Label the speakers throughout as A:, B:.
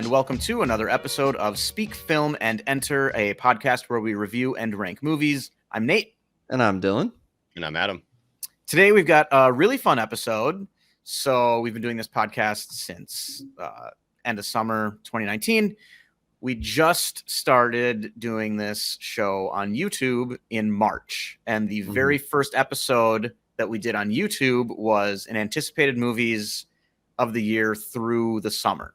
A: and welcome to another episode of Speak, Film, and Enter, a podcast where we review and rank movies. I'm Nate.
B: And I'm Dylan.
C: And I'm Adam.
A: Today we've got a really fun episode. So we've been doing this podcast since end of summer 2019. We just started doing this show on YouTube in March. And the very first episode that we did on YouTube was an anticipated movies of the year through the summer.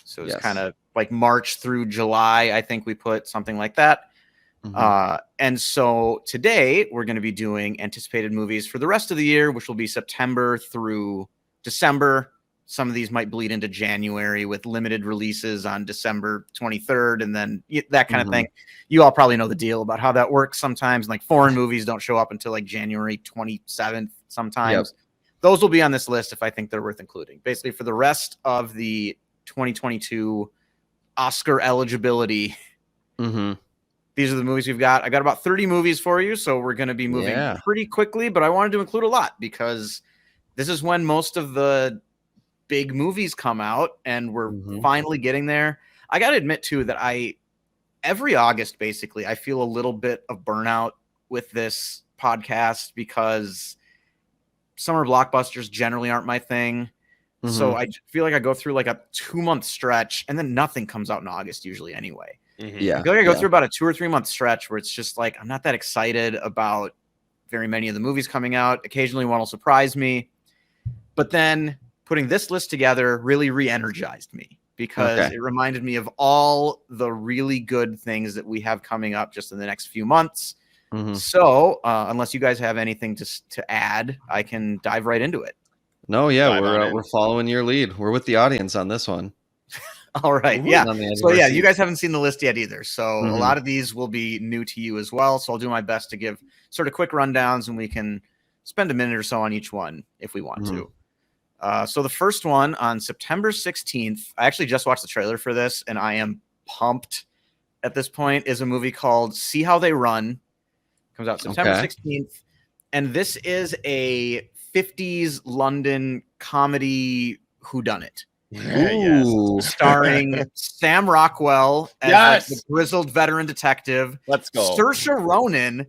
A: So it's kind of like March through July, I think we put something like that. And so today we're going to be doing anticipated movies for the rest of the year, which will be September through December. Some of these might bleed into January with limited releases on December 23rd and then that kind of thing. You all probably know the deal about how that works sometimes. Like foreign movies don't show up until like January 27th sometimes. Those will be on this list if I think they're worth including. Basically, for the rest of the 2022 Oscar eligibility, these are the movies we've got. I got about 30 movies for you, so we're going to be moving pretty quickly, but I wanted to include a lot because this is when most of the big movies come out, and we're finally getting there. I got to admit, too, that every August, basically, I feel a little bit of burnout with this podcast because summer blockbusters generally aren't my thing. So I feel like I go through like a 2-month stretch and then nothing comes out in August usually anyway. I feel like I go through about a 2 or 3 month stretch where it's just like, I'm not that excited about very many of the movies coming out. Occasionally one will surprise me, but then putting this list together really re-energized me because it reminded me of all the really good things that we have coming up just in the next few months. So unless you guys have anything to add, I can dive right into it.
B: No, we're following your lead. We're with the audience on this one.
A: All right. So you guys haven't seen the list yet either. So a lot of these will be new to you as well. So I'll do my best to give sort of quick rundowns and we can spend a minute or so on each one if we want to. So the first one on September 16th, I actually just watched the trailer for this and I am pumped at this point, is a movie called See How They Run. Comes out September 16th. And this is a 50s London comedy whodunit. Starring Sam Rockwell as like the grizzled veteran detective.
C: Let's go.
A: Saoirse Ronan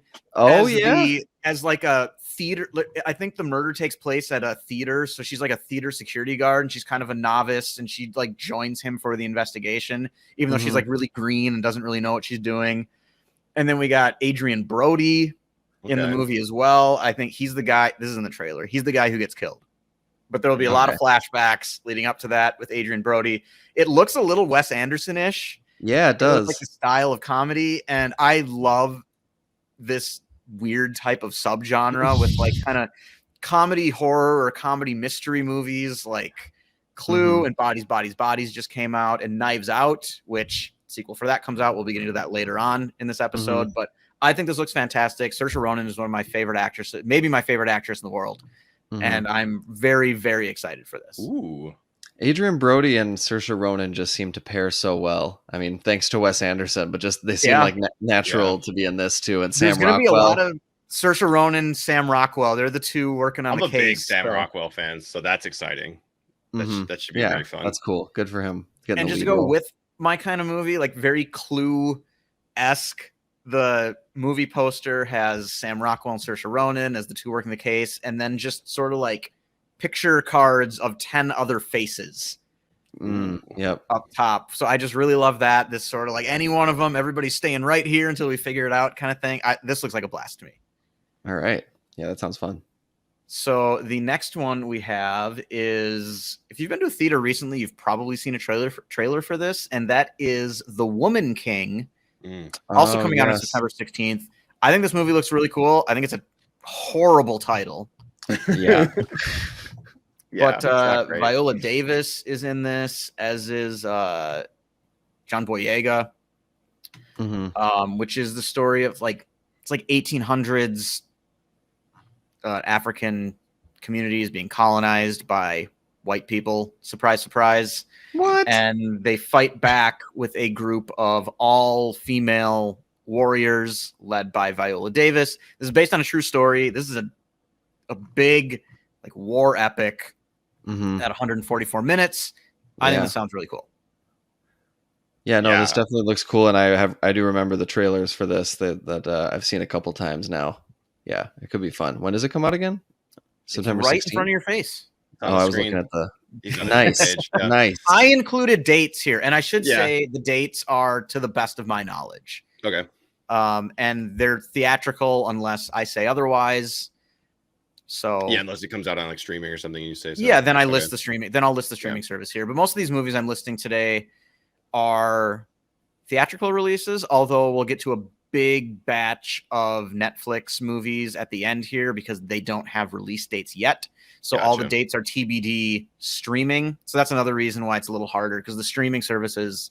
A: as like a theater. I think the murder takes place at a theater, so she's like a theater security guard, and she's kind of a novice, and she like joins him for the investigation, even though she's like really green and doesn't really know what she's doing. And then we got Adrian Brody in the movie as well. I think he's the guy. This is in the trailer. He's the guy who gets killed. But there will be a lot of flashbacks leading up to that with Adrian Brody. It looks a little Wes Anderson-ish.
B: Yeah, it does.
A: Like the style of comedy. And I love this weird type of subgenre with like kind of comedy horror or comedy mystery movies like Clue and Bodies just came out, and Knives Out, which sequel for that comes out. We'll be getting to that later on in this episode. But I think this looks fantastic. Saoirse Ronan is one of my favorite actresses, maybe my favorite actress in the world. And I'm very, very excited for this.
C: Ooh.
B: Adrian Brody and Saoirse Ronan just seem to pair so well. I mean, thanks to Wes Anderson, but just they seem like natural to be in this too. And Sam Rockwell. There's going to be a lot of
A: Saoirse Ronan, Sam Rockwell. They're the two working on the case.
C: I'm a big Sam Rockwell fan, so that's exciting. That should be very fun.
B: That's cool. Good for him.
A: And just to go with my kind of movie, like very Clue-esque. The movie poster has Sam Rockwell and Saoirse Ronan as the two working the case, and then just sort of like picture cards of 10 other faces up top. So I just really love that. This sort of like any one of them, everybody's staying right here until we figure it out kind of thing. This looks like a blast to me.
B: All right. Yeah, that sounds fun.
A: So the next one we have is, if you've been to a theater recently, you've probably seen a trailer for this, and that is The Woman King. Also coming out on September 16th. I think this movie looks really cool. I think it's a horrible title.
B: But
A: Viola Davis is in this, as is John Boyega, which is the story of it's like 1800s African communities being colonized by white people. Surprise, surprise.
B: What?
A: And they fight back with a group of all female warriors led by Viola Davis. This is based on a true story. This is a big like war epic at 144 minutes. I think this sounds really cool.
B: Yeah, no, this definitely looks cool, and I do remember the trailers for this that I've seen a couple times now. Yeah, it could be fun. When does it come out again? September
A: It's right
B: 16th?
A: in front of your face.
B: Oh, I was looking at the
C: nice.
B: Nice.
A: I included dates here, and I should say the dates are to the best of my knowledge.
C: Okay.
A: And they're theatrical unless I say otherwise. So
C: yeah, unless it comes out on like streaming or something, you say so.
A: Yeah, then I list the streaming. Then I'll list the streaming service here. But most of these movies I'm listing today are theatrical releases, although we'll get to a big batch of Netflix movies at the end here because they don't have release dates yet. So all the dates are TBD streaming. So that's another reason why it's a little harder, because the streaming services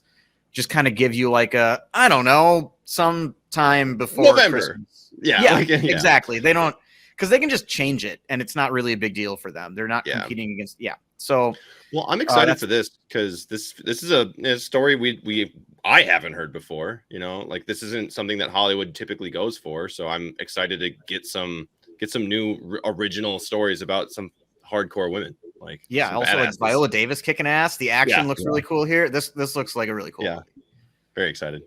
A: just kind of give you like a, I don't know, sometime before
C: November.
A: Christmas.
C: Yeah,
A: exactly. They don't, because they can just change it and it's not really a big deal for them. They're not competing against. So,
C: well, I'm excited for this because this is a story I haven't heard before. You know, like this isn't something that Hollywood typically goes for. So I'm excited to get some new original stories about some hardcore women. Like
A: also like Viola Davis kicking ass. The action looks really cool here. This looks like a really cool movie.
C: Very excited.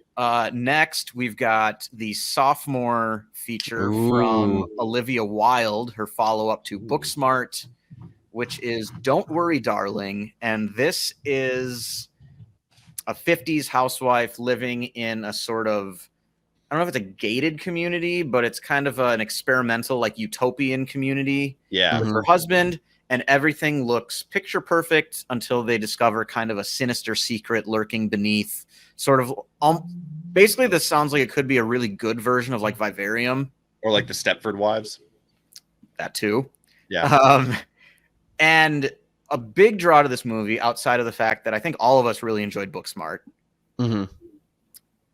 A: Next, we've got the sophomore feature from Olivia Wilde, her follow-up to Booksmart, which is Don't Worry, Darling. And this is a 50s housewife living in a sort of, I don't know if it's a gated community, but it's kind of an experimental, like utopian community with her husband. And everything looks picture perfect until they discover kind of a sinister secret lurking beneath. Sort of, basically, this sounds like it could be a really good version of like Vivarium,
C: or like the Stepford Wives.
A: That too,
C: yeah.
A: And a big draw to this movie, outside of the fact that I think all of us really enjoyed Booksmart,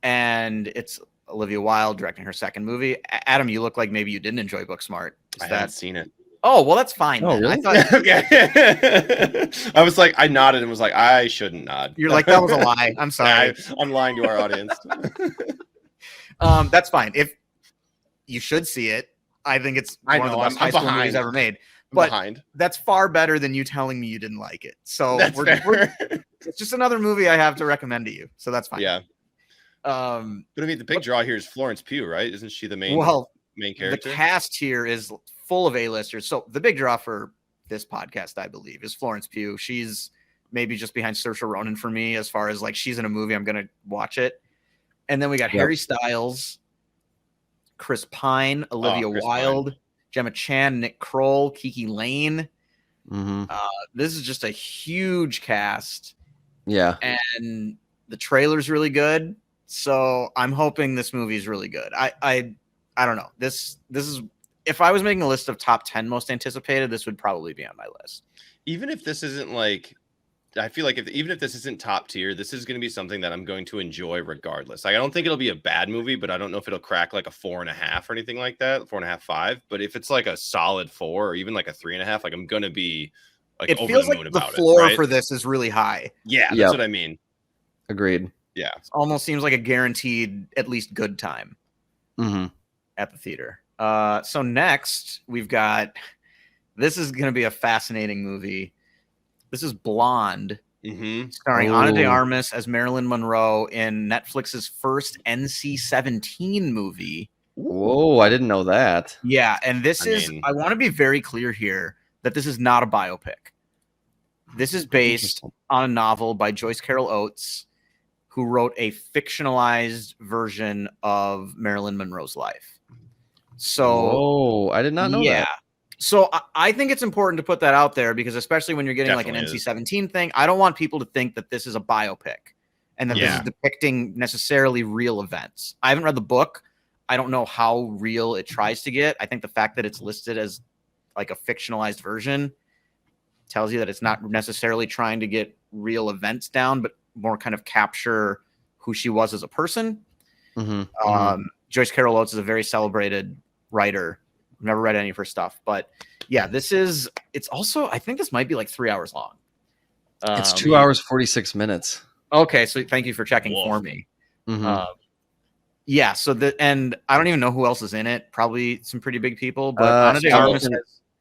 A: and it's Olivia Wilde directing her second movie. Adam, you look like maybe you didn't enjoy Booksmart.
C: I haven't seen it.
A: Oh, well, that's fine.
B: Oh, really?
A: I thought,
C: okay. I was like, I nodded and was like, I shouldn't nod.
A: You're like, that was a lie. I'm sorry.
C: I'm lying to our audience.
A: That's fine. If you should see it, I think it's one of the best high school movies ever made. But that's far better than you telling me you didn't like it. So it's just another movie I have to recommend to you. So that's fine.
C: Yeah. But I mean, the big draw here is Florence Pugh, right? Isn't she the main character?
A: The cast here is full of A-listers. So the big draw for this podcast, I believe, is Florence Pugh. She's maybe just behind Saoirse Ronan for me, as far as like she's in a movie, I'm going to watch it. And then we got Harry Styles, Chris Pine, Olivia Wilde, Gemma Chan, Nick Kroll, Kiki Lane. This is just a huge cast.
B: Yeah.
A: And the trailer's really good. So I'm hoping this movie is really good. I don't know. This is, if I was making a list of top 10 most anticipated, this would probably be on my list.
C: Even if this isn't like, I feel like even if this isn't top tier, this is going to be something that I'm going to enjoy regardless. Like, I don't think it'll be a bad movie, but I don't know if it'll crack like a 4.5 or anything like that, 4.5, 5. But if it's like a solid 4 or even like a 3.5, like I'm going to be like
A: it
C: over
A: feels
C: the moon
A: like the
C: about
A: floor
C: it, right?
A: for this is really high.
C: Yeah, that's what I mean.
B: Agreed.
C: Yeah.
A: It almost seems like a guaranteed at least good time at the theater. So next we've got, this is going to be a fascinating movie. This is Blonde, starring Ana de Armas as Marilyn Monroe in Netflix's first NC-17 movie.
B: Whoa, I didn't know that.
A: Yeah, and I want to be very clear here that this is not a biopic. This is based on a novel by Joyce Carol Oates, who wrote a fictionalized version of Marilyn Monroe's life. So,
B: I did not know that.
A: So I think it's important to put that out there, because especially when you're getting like an NC-17 thing, I don't want people to think that this is a biopic and that this is depicting necessarily real events. I haven't read the book. I don't know how real it tries to get. I think the fact that it's listed as like a fictionalized version tells you that it's not necessarily trying to get real events down, but more kind of capture who she was as a person. Joyce Carol Oates is a very celebrated writer. I've never read any of her stuff, but yeah, it's also, I think this might be like 3 hours long.
B: It's 2 hours, 46 minutes.
A: Okay. So thank you for checking for me. Yeah. So and I don't even know who else is in it. Probably some pretty big people, but Ana de Armas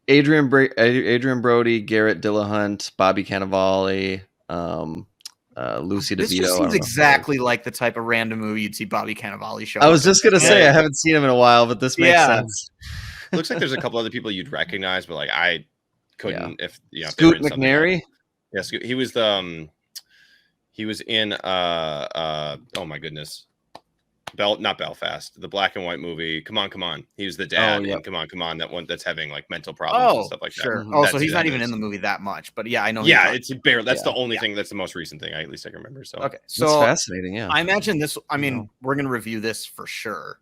B: Adrian Brody, Garrett Dillahunt, Bobby Cannavale, Lucy
A: This
B: DeVito.
A: just
B: I
A: seems
B: don't know.
A: exactly like the type of random movie you'd see Bobby Cannavale show
B: I was
A: up in.
B: just gonna say I haven't seen him in a while, but this makes
A: Yeah.
B: sense.
C: Looks like there's a couple other people you'd recognize, but like I couldn't if they were
B: Scoot
C: in something
B: McNairy.
C: else. Yes, he was the he was in oh my goodness. Not Belfast, the black and white movie. Come on. He was the dad in Come on, that one that's having like mental problems and stuff like
A: sure.
C: that.
A: Oh, so he's not even in the movie that much, but yeah, I know.
C: Yeah, it's barely. That's the only thing. That's the most recent thing. At least I can remember. So
A: okay, so
B: that's fascinating. Yeah,
A: I imagine this. I mean, we're gonna review this for sure.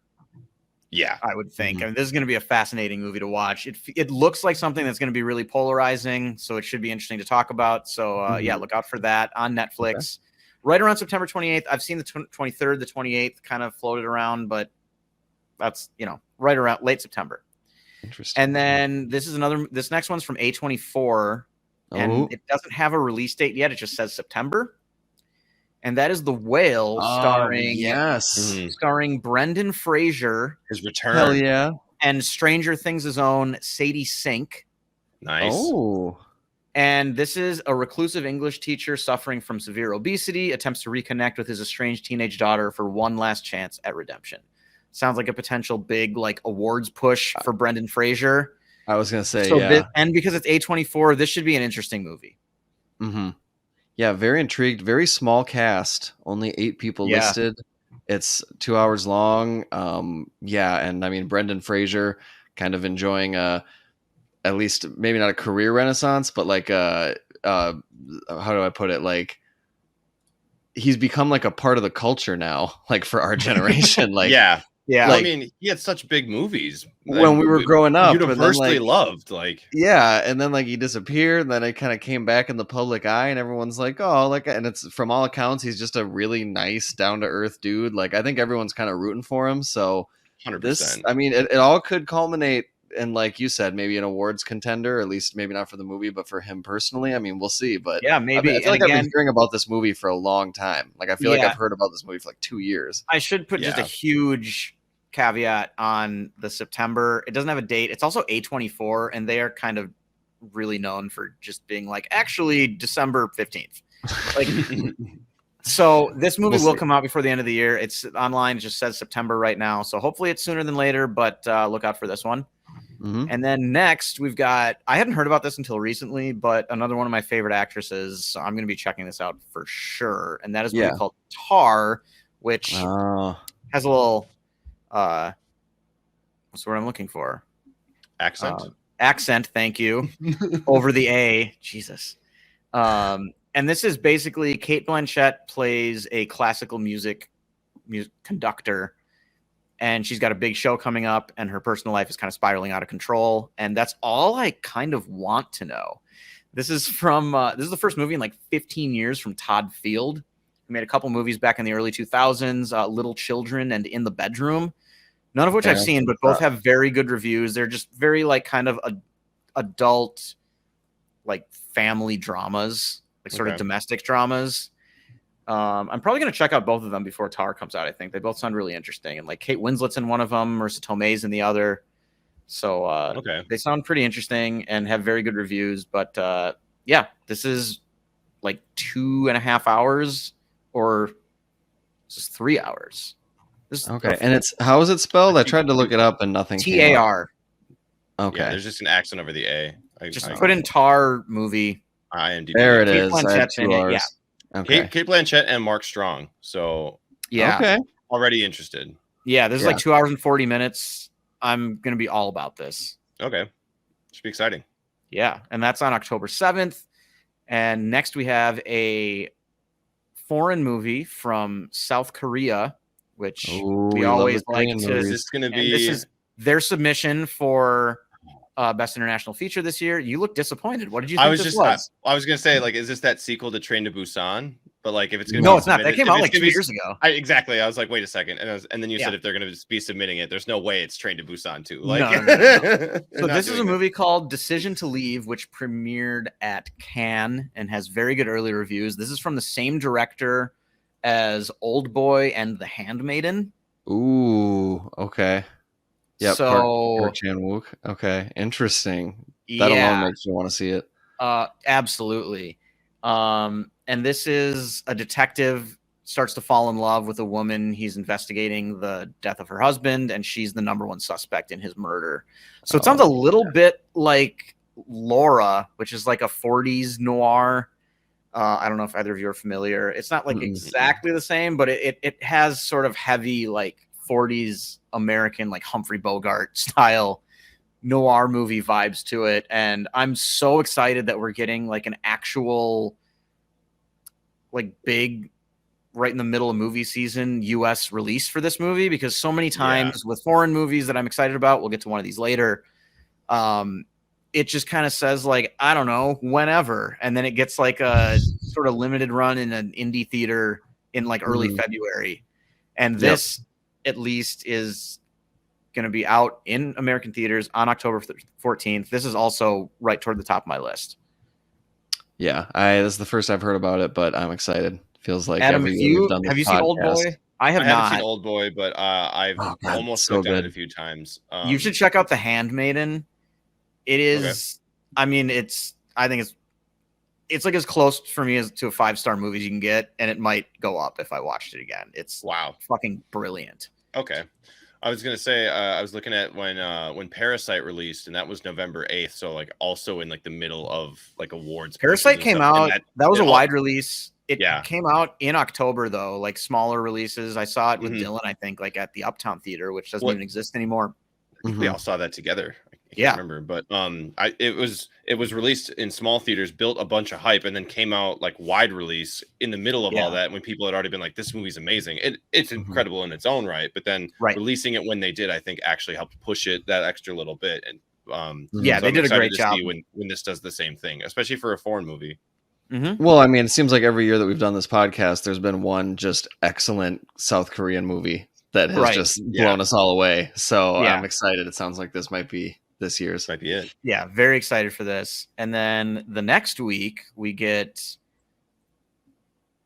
C: Yeah,
A: I would think. I mean, this is gonna be a fascinating movie to watch. It looks like something that's gonna be really polarizing, so it should be interesting to talk about. So yeah, look out for that on Netflix. Okay. Right around September 28th. I've seen the 23rd, the 28th kind of floated around, but that's, right around late September.
B: Interesting.
A: And then this next one's from A24, and it doesn't have a release date yet. It just says September. And that is The Whale, starring Brendan Fraser.
C: His return.
B: Hell yeah.
A: And Stranger Things' own Sadie Sink.
C: Nice.
B: Oh.
A: And this is a reclusive English teacher suffering from severe obesity, attempts to reconnect with his estranged teenage daughter for one last chance at redemption. Sounds like a potential big awards push for Brendan Fraser.
B: I was gonna say,
A: and because it's A24, this should be an interesting movie.
B: Mm-hmm. Yeah, very intrigued. Very small cast, only 8 people listed. It's 2 hours long. And I mean Brendan Fraser kind of enjoying at least maybe not a career renaissance, but how do I put it? Like he's become like a part of the culture now, like for our generation.
C: Yeah.
A: Like,
C: I mean, he had such big movies
B: when we were growing up,
C: universally loved.
B: Yeah, and then he disappeared, and then it kind of came back in the public eye, and everyone's like, oh, and it's from all accounts, he's just a really nice, down to earth dude. Like I think everyone's kind of rooting for him. So
C: 100%.
B: I mean, it all could culminate. And like you said, maybe an awards contender, or at least maybe not for the movie, but for him personally. I mean, we'll see. But
A: yeah, maybe.
B: I feel like I've been hearing about this movie for a long time. Like I feel like I've heard about this movie for 2 years.
A: I should put just a huge caveat on the September. It doesn't have a date. It's also A24, and they are kind of really known for just being actually December 15th. So this movie will come out before the end of the year. It's online. It just says September right now. So hopefully it's sooner than later, but look out for this one.
B: Mm-hmm.
A: And then next we've got, I hadn't heard about this until recently, but another one of my favorite actresses. So I'm going to be checking this out for sure. And that is a movie called Tar, which has a little, what's the word I'm looking for?
C: Accent.
A: Thank you. Over the A. Jesus. And this is basically Cate Blanchett plays a classical music conductor. And she's got a big show coming up, and her personal life is kind of spiraling out of control. And that's all I kind of want to know. This is the first movie in 15 years from Todd Field. He made a couple movies back in the early 2000s, Little Children and In the Bedroom, none of which I've seen, but both have very good reviews. They're just very kind of adult, family dramas, sort of domestic dramas. I'm probably going to check out both of them before Tar comes out. I think they both sound really interesting. And Kate Winslet's in one of them, Marissa Tomei's in the other. So they sound pretty interesting and have very good reviews. But this is 2.5 hours, or this is 3 hours.
B: And how is it spelled? I tried to look it up and nothing.
A: TAR.
B: Okay.
C: Yeah, there's just an accent over the A.
A: Just put in Tar movie.
C: IMDb.
B: There it is. I have 2 hours.
A: Yeah.
C: Okay. Cate Blanchett and Mark Strong. So already interested.
A: Yeah, this is 2 hours and 40 minutes. I'm gonna be all about this.
C: Okay, should be exciting.
A: Yeah, and that's on October 7th. And next we have a foreign movie from South Korea, which we always like to.
C: Is this gonna be?
A: This is their submission for Best International Feature this year. You look disappointed. What did you think this was?
C: I was gonna say, is this that sequel to Train to Busan? But if it's gonna
A: no, it's not. That came out 2 years ago.
C: Exactly. I was like, wait a second, and then you said if they're gonna be submitting it, there's no way it's Train to Busan too.
A: No. So this is a movie called Decision to Leave, which premiered at Cannes and has very good early reviews. This is from the same director as Old Boy and The Handmaiden.
B: Ooh, okay. Yeah,
A: so
B: Park Chan-wook. Okay, interesting. That alone makes you want to see it.
A: Absolutely. And this is a detective starts to fall in love with a woman. He's investigating the death of her husband, and she's the number one suspect in his murder. So it sounds a little bit like Laura, which is like a 40s noir. I don't know if either of you are familiar. It's not like exactly the same, but it has sort of heavy like 40s American, like Humphrey Bogart style noir movie vibes to it. And I'm so excited that we're getting like an actual like big right in the middle of movie season US release for this movie, because so many times with foreign movies that I'm excited about, we'll get to one of these later, it just kind of says like, I don't know, whenever, and then it gets like a sort of limited run in an indie theater in like early February. And this at least is going to be out in American theaters on October 14th. This is also right toward the top of my list.
B: Yeah, this is the first I've heard about it, but I'm excited. Feels like
A: Adam,
B: every year we've done this
A: have you
B: podcast.
A: seen Old Boy? I haven't
C: not seen Old Boy, but I've almost looked at it a few times.
A: You should check out The Handmaiden. It is, I mean, I think it's like as close for me as to a 5-star movie as you can get, and it might go up if I watched it again. It's fucking brilliant.
C: Okay. I was gonna say I was looking at when Parasite released, and that was November 8th, so like also in like the middle of like awards.
A: Parasite came out. That was a wide release. It came out in October though, like smaller releases. I saw it with Dylan, I think, like at the Uptown Theater, which doesn't even exist anymore.
C: I think we all saw that together. I can't remember, but it was released in small theaters, built a bunch of hype, and then came out like wide release in the middle of all that when people had already been like, this movie's amazing. It's incredible in its own right, but then releasing it when they did, I think actually helped push it that extra little bit. And so
A: they did a great job
C: when this does the same thing, especially for a foreign movie.
B: Well, I mean, it seems like every year that we've done this podcast, there's been one just excellent South Korean movie that has just blown us all away. So I'm excited. It sounds like this might be this year's.
C: Might be it.
A: Yeah, very excited for this. And then the next week we get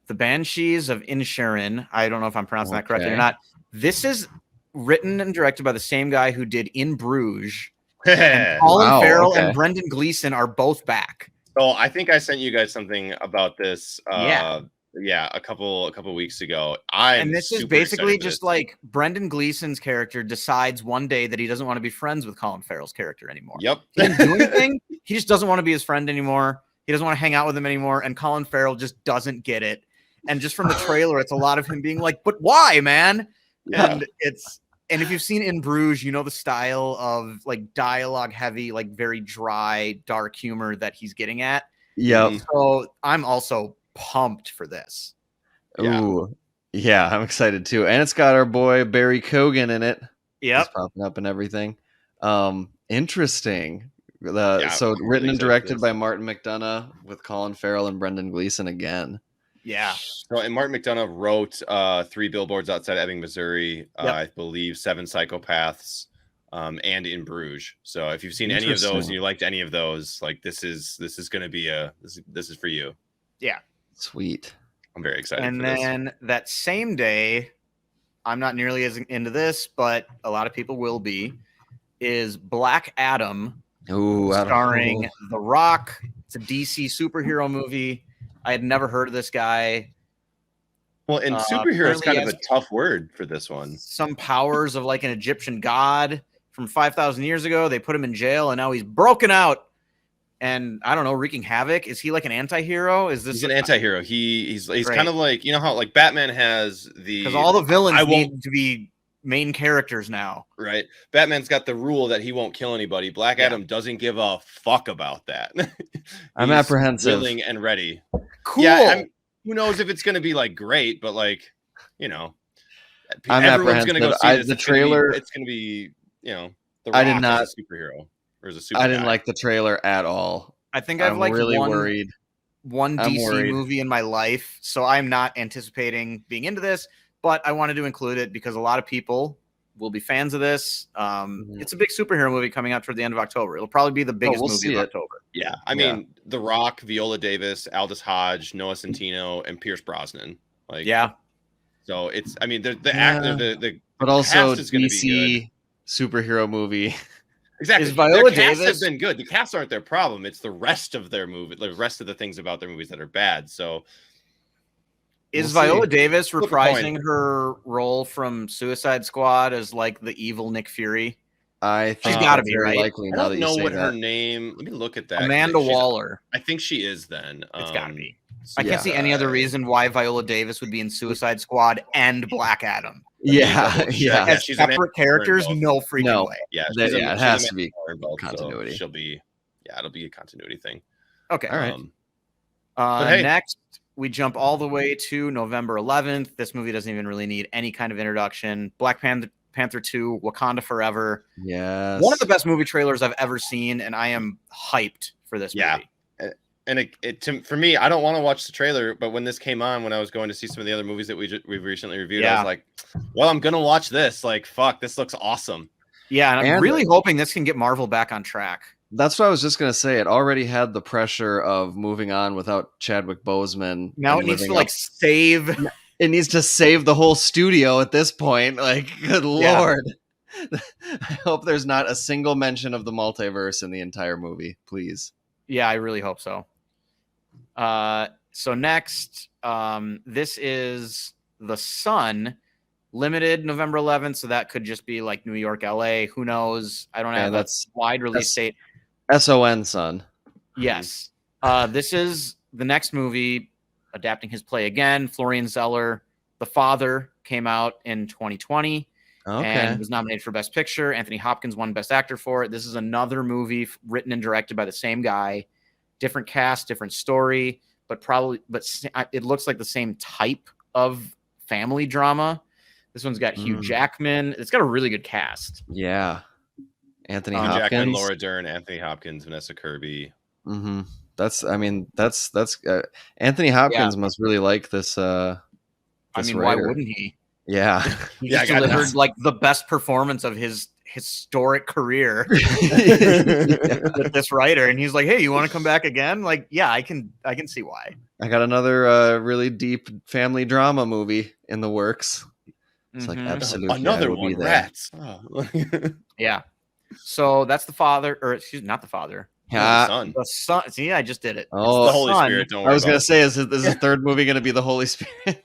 A: the Banshees of Insurance. I don't know if I'm pronouncing that correctly or not. This is written and directed by the same guy who did In Bruges. And Colin Farrell and Brendan Gleeson are both back.
C: So I think I sent you guys something about this. A couple weeks ago. And
A: this is basically just like Brendan Gleeson's character decides one day that he doesn't want to be friends with Colin Farrell's character anymore.
C: Yep.
A: He didn't do anything. He just doesn't want to be his friend anymore. He doesn't want to hang out with him anymore. And Colin Farrell just doesn't get it. And just from the trailer, it's a lot of him being like, but why, man? Yeah. And if you've seen In Bruges, you know the style of like dialogue heavy, like very dry, dark humor that he's getting at.
B: Yeah.
A: So I'm also pumped for this.
B: Ooh, yeah, I'm excited too. And it's got our boy Barry Keoghan in it.
A: Yeah,
B: he's popping up and everything. Interesting. So written and directed by Martin McDonagh with Colin Farrell and Brendan Gleeson again.
A: Yeah.
C: So, and Martin McDonagh wrote 3 Billboards Outside Ebbing, Missouri. I believe 7 Psychopaths, and In Bruges. So if you've seen any of those and you liked any of those, like this is going to be this is for you.
A: Yeah.
B: Sweet.
C: I'm very excited.
A: And then that same day, I'm not nearly as into this, but a lot of people will be, is Black Adam. Starring The Rock. It's a DC superhero movie. I had never heard of this guy.
C: Well, and superhero is kind of a tough word for this one.
A: Some powers of like an Egyptian god from 5,000 years ago. They put him in jail, and now he's broken out. And I don't know, wreaking havoc. Is he like an anti-hero? He's
C: an anti-hero. He's kind of like, you know how like Batman has
A: because all the villains need to be main characters now,
C: right? Batman's got the rule that he won't kill anybody. Black Adam doesn't give a fuck about that.
B: I'm apprehensive.
C: Willing and ready.
A: Cool.
C: Yeah, who knows if it's going to be like great, but like, you know,
B: everyone's
C: going to go see this.
B: The trailer.
C: It's going to be, you know, The
B: I
C: Rock
B: did not
C: as a superhero. Or as a super
B: I didn't like the trailer at all.
A: I think I've like
B: really worried.
A: One DC movie in my life, so I'm not anticipating being into this, but I wanted to include it because a lot of people will be fans of this. It's a big superhero movie coming out toward the end of October. It'll probably be the biggest movie of October.
C: Yeah, I mean, The Rock, Viola Davis, Aldous Hodge, Noah Centineo, and Pierce Brosnan. Like, so it's. I mean, the actor, the
B: but also
C: cast is going to be
B: DC superhero movie.
C: Exactly.
A: Is Viola
C: Their casts
A: Davis
C: have been good. The casts aren't their problem. It's the rest of their movie, the rest of the things about their movies that are bad. So
A: is
B: We'll
A: Viola
B: see.
A: Davis
C: Flip a
A: reprising her role from Suicide Squad as like the evil Nick Fury?
B: I
A: She's
B: think
A: gotta
B: that's
A: be,
B: very
A: right?
B: likely
C: I
B: now
C: don't
B: that you
C: know
B: say
C: what her
B: that.
C: name. Let me look at that.
A: Amanda
C: She's-
A: Waller.
C: I think she is then.
A: It's gotta be. I can't see any other reason why Viola Davis would be in Suicide Squad and Black Adam.
B: Yeah, yeah.
A: As
C: she's
A: separate characters,
C: both.
A: no freaking
B: No.
A: way.
C: Yeah,
B: That- yeah, it has to be
C: involved,
B: continuity.
C: So she'll be, it'll be a continuity thing.
A: Okay.
B: All right.
C: But hey.
A: Next, we jump all the way to November 11th. This movie doesn't even really need any kind of introduction. Black Panther 2, Wakanda Forever.
B: Yes.
A: One of the best movie trailers I've ever seen, and I am hyped for this movie.
C: And for me, I don't want to watch the trailer, but when this came on, when I was going to see some of the other movies that we've recently reviewed, I was like, well, I'm gonna watch this. Like, fuck, this looks awesome.
A: Yeah, and I'm really hoping this can get Marvel back on track.
B: That's what I was just gonna say. It already had the pressure of moving on without Chadwick Boseman.
A: Now it needs to save.
B: It needs to save the whole studio at this point. Like, good lord. I hope there's not a single mention of the multiverse in the entire movie, please.
A: Yeah, I really hope so. So next, this is The Sun, limited November 11th. So that could just be like New York, LA. Who knows? I don't have that's wide release date.
B: SON, son.
A: Yes. This is the next movie adapting his play again. Florian Zeller, The Father, came out in 2020 and was nominated for Best Picture. Anthony Hopkins won Best Actor for it. This is another movie written and directed by the same guy. Different cast, different story, but it looks like the same type of family drama. This one's got Hugh Jackman. It's got a really good cast.
B: Yeah. Anthony Hopkins.
C: Jackman, Laura Dern, Anthony Hopkins, Vanessa Kirby.
B: Mm-hmm. That's Anthony Hopkins must really like this.
A: Why wouldn't he?
B: Yeah.
A: He just delivered like the best performance of his historic career with this writer, and he's like, hey, you want to come back again? Like, yeah, I can see why.
B: I got another really deep family drama movie in the works. It's like absolutely
C: another one. Rats. Oh.
A: Yeah. So that's The Father, or excuse me, not The Father.
B: The
A: Son. See, I just did it.
B: Oh,
C: the Holy Spirit. Don't worry.
B: I was gonna say, is his third movie gonna be the Holy Spirit?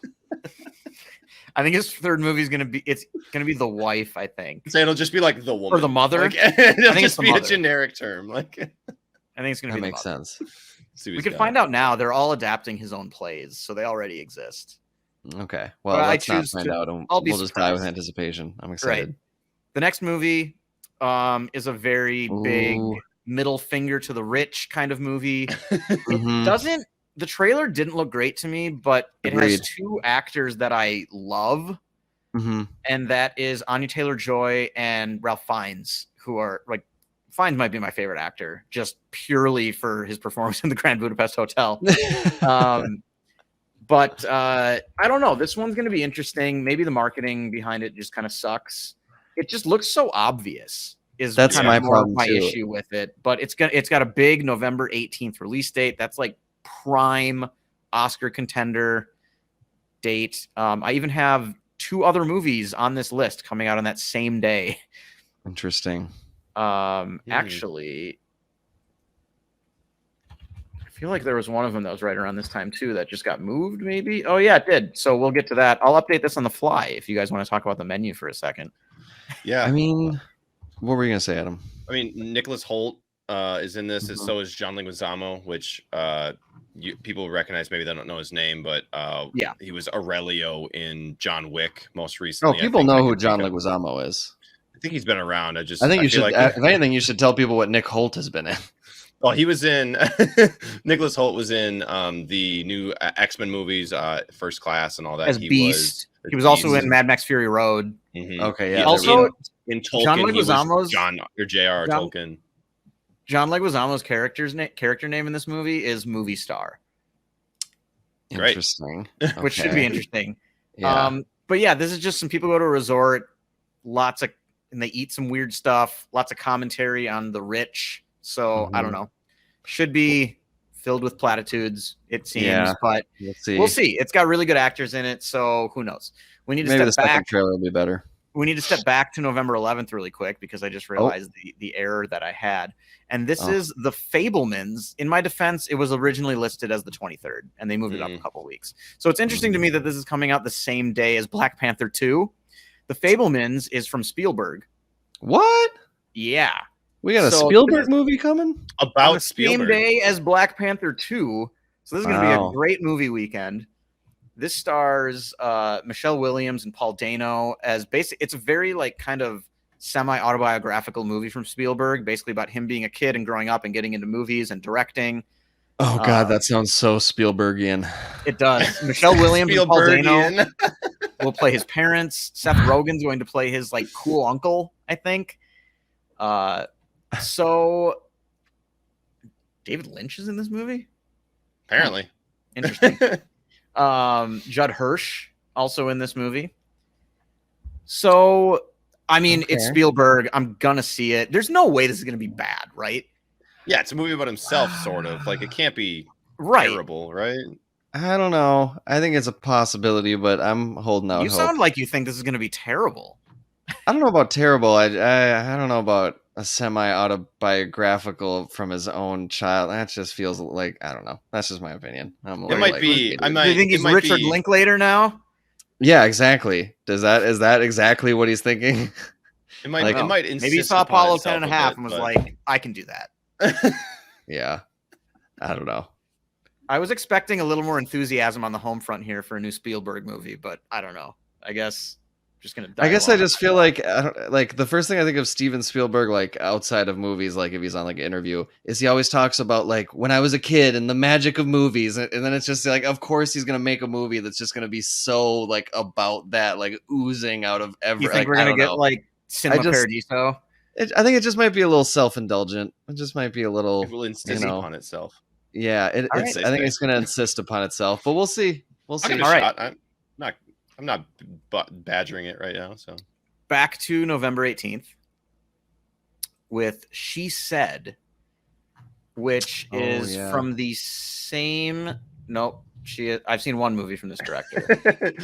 A: I think his third movie is gonna be The Wife. I think.
C: So it'll just be like the woman
A: or the mother.
C: Like, it'll just be a generic term. Like,
A: I think it's gonna be.
B: That makes sense.
A: We can find out now. They're all adapting his own plays, so they already exist.
B: Okay. Well, let's not find out. We'll just die with anticipation. I'm excited.
A: Right. The next movie is a very big middle finger to the rich kind of movie. The trailer didn't look great to me, but it has two actors that I love, and that is Anya Taylor-Joy and Ralph Fiennes, who are like, Fiennes might be my favorite actor, just purely for his performance in the Grand Budapest Hotel. But I don't know. This one's going to be interesting. Maybe the marketing behind it just kind of sucks. It just looks so obvious.
B: That's kind of more
A: my issue with it. But it's got a big November 18th release date. That's like prime Oscar contender date. I even have two other movies on this list coming out on that same day.
B: Interesting.
A: Actually, I feel like there was one of them that was right around this time too that just got moved, maybe. Oh yeah, it did. So we'll get to that. I'll update this on the fly if you guys want to talk about the menu for a second.
C: Yeah.
B: I mean, what were you gonna say, Adam?
C: I mean, Nicholas Hoult is in this, and so is John Leguizamo, which people recognize. Maybe they don't know his name, but he was Aurelio in John Wick most recently.
B: Oh, people know who John Leguizamo is.
C: I think he's been around. I
B: think you should. If anything, you should tell people what Nick Hoult has been in.
C: Well, he was in. Nicholas Hoult was in the new X-Men movies, First Class, and all that.
A: As Beast. He was also in Mad Max Fury Road.
B: Okay, yeah.
A: He also
C: in Tolkien,
A: John Leguizamo's
C: J.R.R. Tolkien.
A: John Leguizamo's character name in this movie is Movie Star.
B: Interesting.
A: Which should be interesting.
B: Yeah.
A: But yeah, this is just some people go to a resort, and they eat some weird stuff, lots of commentary on the rich. So I don't know. Should be filled with platitudes, it seems, but we'll see. It's got really good actors in it, so who knows? We need to
B: maybe
A: step
B: the
A: back.
B: second trailer will be better.
A: we need to step back to November 11th really quick because I just realized the error that I had. And this is The Fabelmans. In my defense, it was originally listed as the 23rd, and they moved it up a couple weeks. So it's interesting to me that this is coming out the same day as Black Panther 2. The Fabelmans is from Spielberg.
B: What?
A: Yeah.
B: We got a Spielberg movie coming?
C: About
A: the same day as Black Panther 2. So this is going to be a great movie weekend. This stars Michelle Williams and Paul Dano as it's a very like kind of semi-autobiographical movie from Spielberg, basically about him being a kid and growing up and getting into movies and directing.
B: Oh God, that sounds so Spielbergian.
A: It does. Michelle Williams and Paul Dano will play his parents. Seth Rogen's going to play his like cool uncle, I think. So David Lynch is in this movie?
C: Apparently.
A: Interesting. Judd Hirsch also in this movie. So, I mean, it's Spielberg. I'm gonna see it. There's no way this is gonna be bad, right?
C: Yeah, it's a movie about himself, sort of. Like, it can't be terrible, right?
B: I don't know. I think it's a possibility, but I'm holding out hope.
A: You sound like you think this is gonna be terrible.
B: I don't know about terrible. I don't know about a semi-autobiographical from his own child. That just feels like, I don't know. That's just my opinion.
C: It might be.
A: Do you think he's Richard Linklater now?
B: Yeah, exactly. Is that exactly what he's thinking?
C: It might. It might.
A: Maybe he saw Apollo 10.5 and was like, "I can do that."
B: Yeah, I don't know.
A: I was expecting a little more enthusiasm on the home front here for a new Spielberg movie, but I don't know. I guess. I
B: just feel like the first thing I think of Steven Spielberg, like outside of movies, like if he's on like an interview, is he always talks about like when I was a kid and the magic of movies, and then it's just like, of course he's gonna make a movie that's just gonna be so like about that, like oozing out of every.
A: You think we're gonna get like Cinema Paradiso?
B: I think it just might be a little self-indulgent. It just might be a little.
C: It will insist upon itself.
B: Yeah, I think it's gonna insist upon itself, but we'll see. We'll see.
C: All right. I'm not badgering it right now. So
A: back to November 18th with She Said, which is from the same. Nope. I've seen one movie from this director.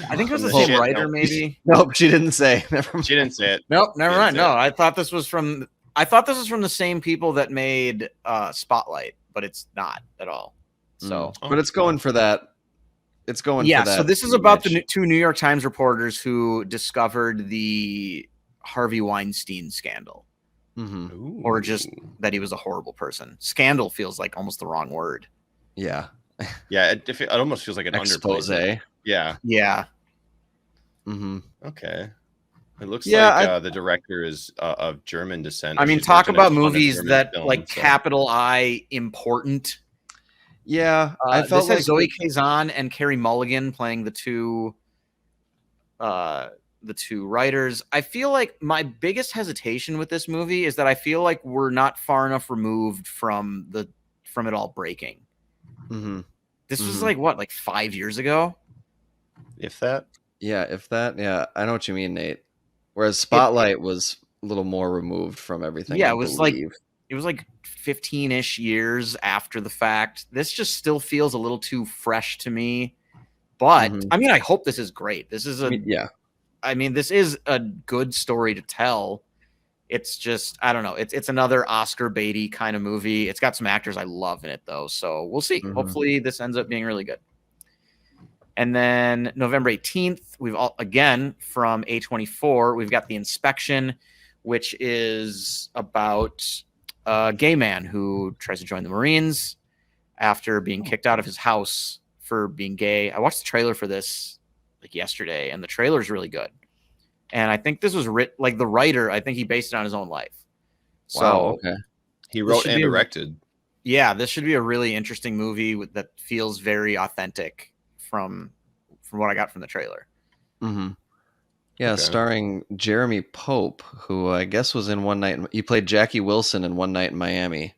A: I think it was the same writer, maybe.
B: Nope, she didn't say.
C: She didn't say it.
A: Nope, never mind. No, I thought this was from the same people that made Spotlight, but it's not at all. So,
B: but it's going for that. It's going for that.
A: So this is about the two New York Times reporters who discovered the Harvey Weinstein scandal.
B: Mm-hmm.
A: Or just that he was a horrible person. Scandal feels like almost the wrong word.
B: Yeah.
C: Yeah, it almost feels like an
B: expose.
C: Yeah.
A: Yeah.
B: Mm-hmm.
C: Okay. It looks like the director is of German descent.
A: I mean, talk about movies that like capital I important.
B: Yeah, I felt
A: this has Zoe Kazan and Carey Mulligan playing the two writers. I feel like my biggest hesitation with this movie is that I feel like we're not far enough removed from it all breaking.
B: Mm-hmm.
A: This was like 5 years ago,
C: if that.
B: Yeah, if that. Yeah, I know what you mean, Nate. Whereas Spotlight was a little more removed from everything.
A: Yeah, it was like 15-ish years after the fact. This just still feels a little too fresh to me. But I mean, I hope this is great. This is this is a good story to tell. It's just, I don't know. It's another Oscar baity kind of movie. It's got some actors I love in it though. So we'll see. Hopefully this ends up being really good. And then November 18th, again from A24, we've got The Inspection, which is about a gay man who tries to join the Marines after being kicked out of his house for being gay. I watched the trailer for this like yesterday, and the trailer is really good. And I think this was the writer, I think he based it on his own life.
B: Wow, okay.
C: He wrote and directed.
A: Yeah, this should be a really interesting movie that feels very authentic from what I got from the trailer.
B: Mm-hmm. Yeah, starring Jeremy Pope, who I guess was in One Night. He played Jackie Wilson in One Night in Miami.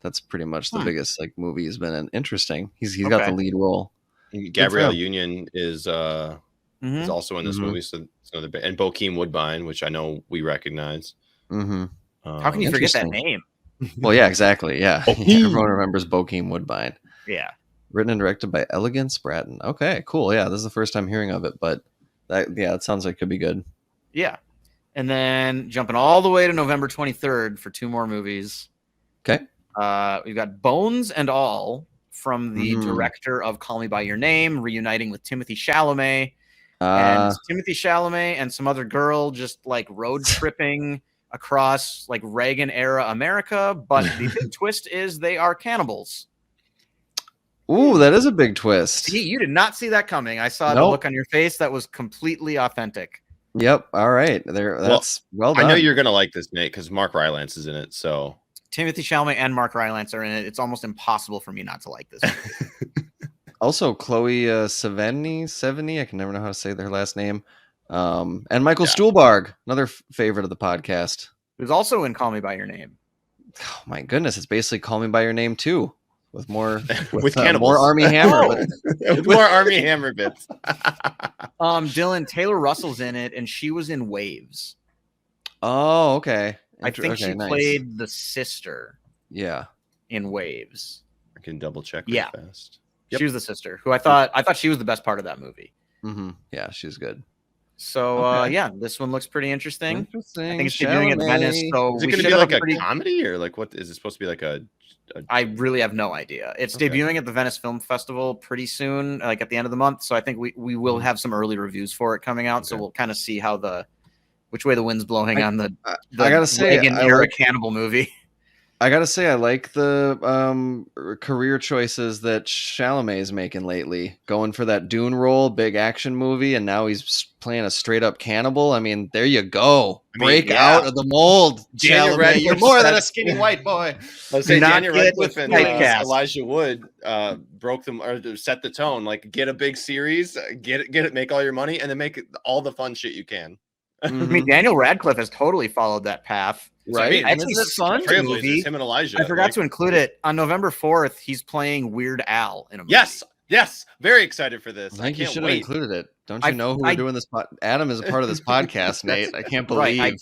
B: That's pretty much the biggest movie he's been in. Interesting. He's got the lead role.
C: Gabrielle Union is also in this movie. So and Bokeem Woodbine, which I know we recognize.
B: Mm-hmm.
A: How can you forget that name?
B: Well, yeah, exactly. Yeah, everyone remembers Bokeem Woodbine.
A: Yeah,
B: written and directed by Elegance Bratton. Okay, cool. Yeah, this is the first time hearing of it, but it sounds like it could be good.
A: Yeah. And then jumping all the way to November 23rd for 2 more movies.
B: Okay.
A: We've got Bones and All from the director of Call Me By Your Name, reuniting with Timothée Chalamet. And Timothée Chalamet and some other girl just like road tripping across like Reagan era America. But the big twist is they are cannibals.
B: Ooh, that is a big twist.
A: See, you did not see that coming. I saw the look on your face. That was completely authentic.
B: Yep. All right. That's well done.
C: I know you're going to like this, Nate, because Mark Rylance is in it. So
A: Timothée Chalamet and Mark Rylance are in it. It's almost impossible for me not to like this movie.
B: Also, Chloe Sevigny, I can never know how to say their last name. And Michael Stuhlbarg, another favorite of the podcast.
A: Who's also in Call Me By Your Name.
B: Oh, my goodness. It's basically Call Me By Your Name, too. With more
C: with cannibals.
B: More Army Hammer.
C: With more Army Hammer bits.
A: Dylan, Taylor Russell's in it, and she was in Waves.
B: Oh, okay.
A: I think she played the sister.
B: Yeah.
A: In Waves.
C: I can double check
A: real
C: fast.
A: Yep. She was the sister, who I thought she was the best part of that movie.
B: Mm-hmm. Yeah, she's good.
A: So this one looks pretty interesting. I think it's debuting at Venice. So
C: is it going to be like a comedy, or like what is it supposed to be like a
A: I really have no idea. It's debuting at the Venice Film Festival pretty soon, like at the end of the month. So I think we will have some early reviews for it coming out. Okay. So we'll kind of see which way the wind's blowing on the
B: I gotta say,
A: era cannibal movie.
B: I gotta say, I like the career choices that Chalamet is making lately. Going for that Dune role, big action movie, and now he's playing a straight up cannibal. I mean, there you go. Break out of the mold, Chalamet. You're more than a skinny white boy.
C: Let's say Daniel Radcliffe and Elijah Wood broke them or set the tone. Like, get a big series, get it, make all your money, and then make all the fun shit you can.
A: I mean, Daniel Radcliffe has totally followed that path.
C: Right.
A: Actually, it's fun.
C: Movie. Him and Elijah.
A: I forgot to include it. On November 4th, he's playing Weird Al in a movie.
C: Yes. Very excited for this.
B: I think you should have included it. Don't you know who we're doing this? Adam is a part of this podcast, Nate. I can't believe.
A: I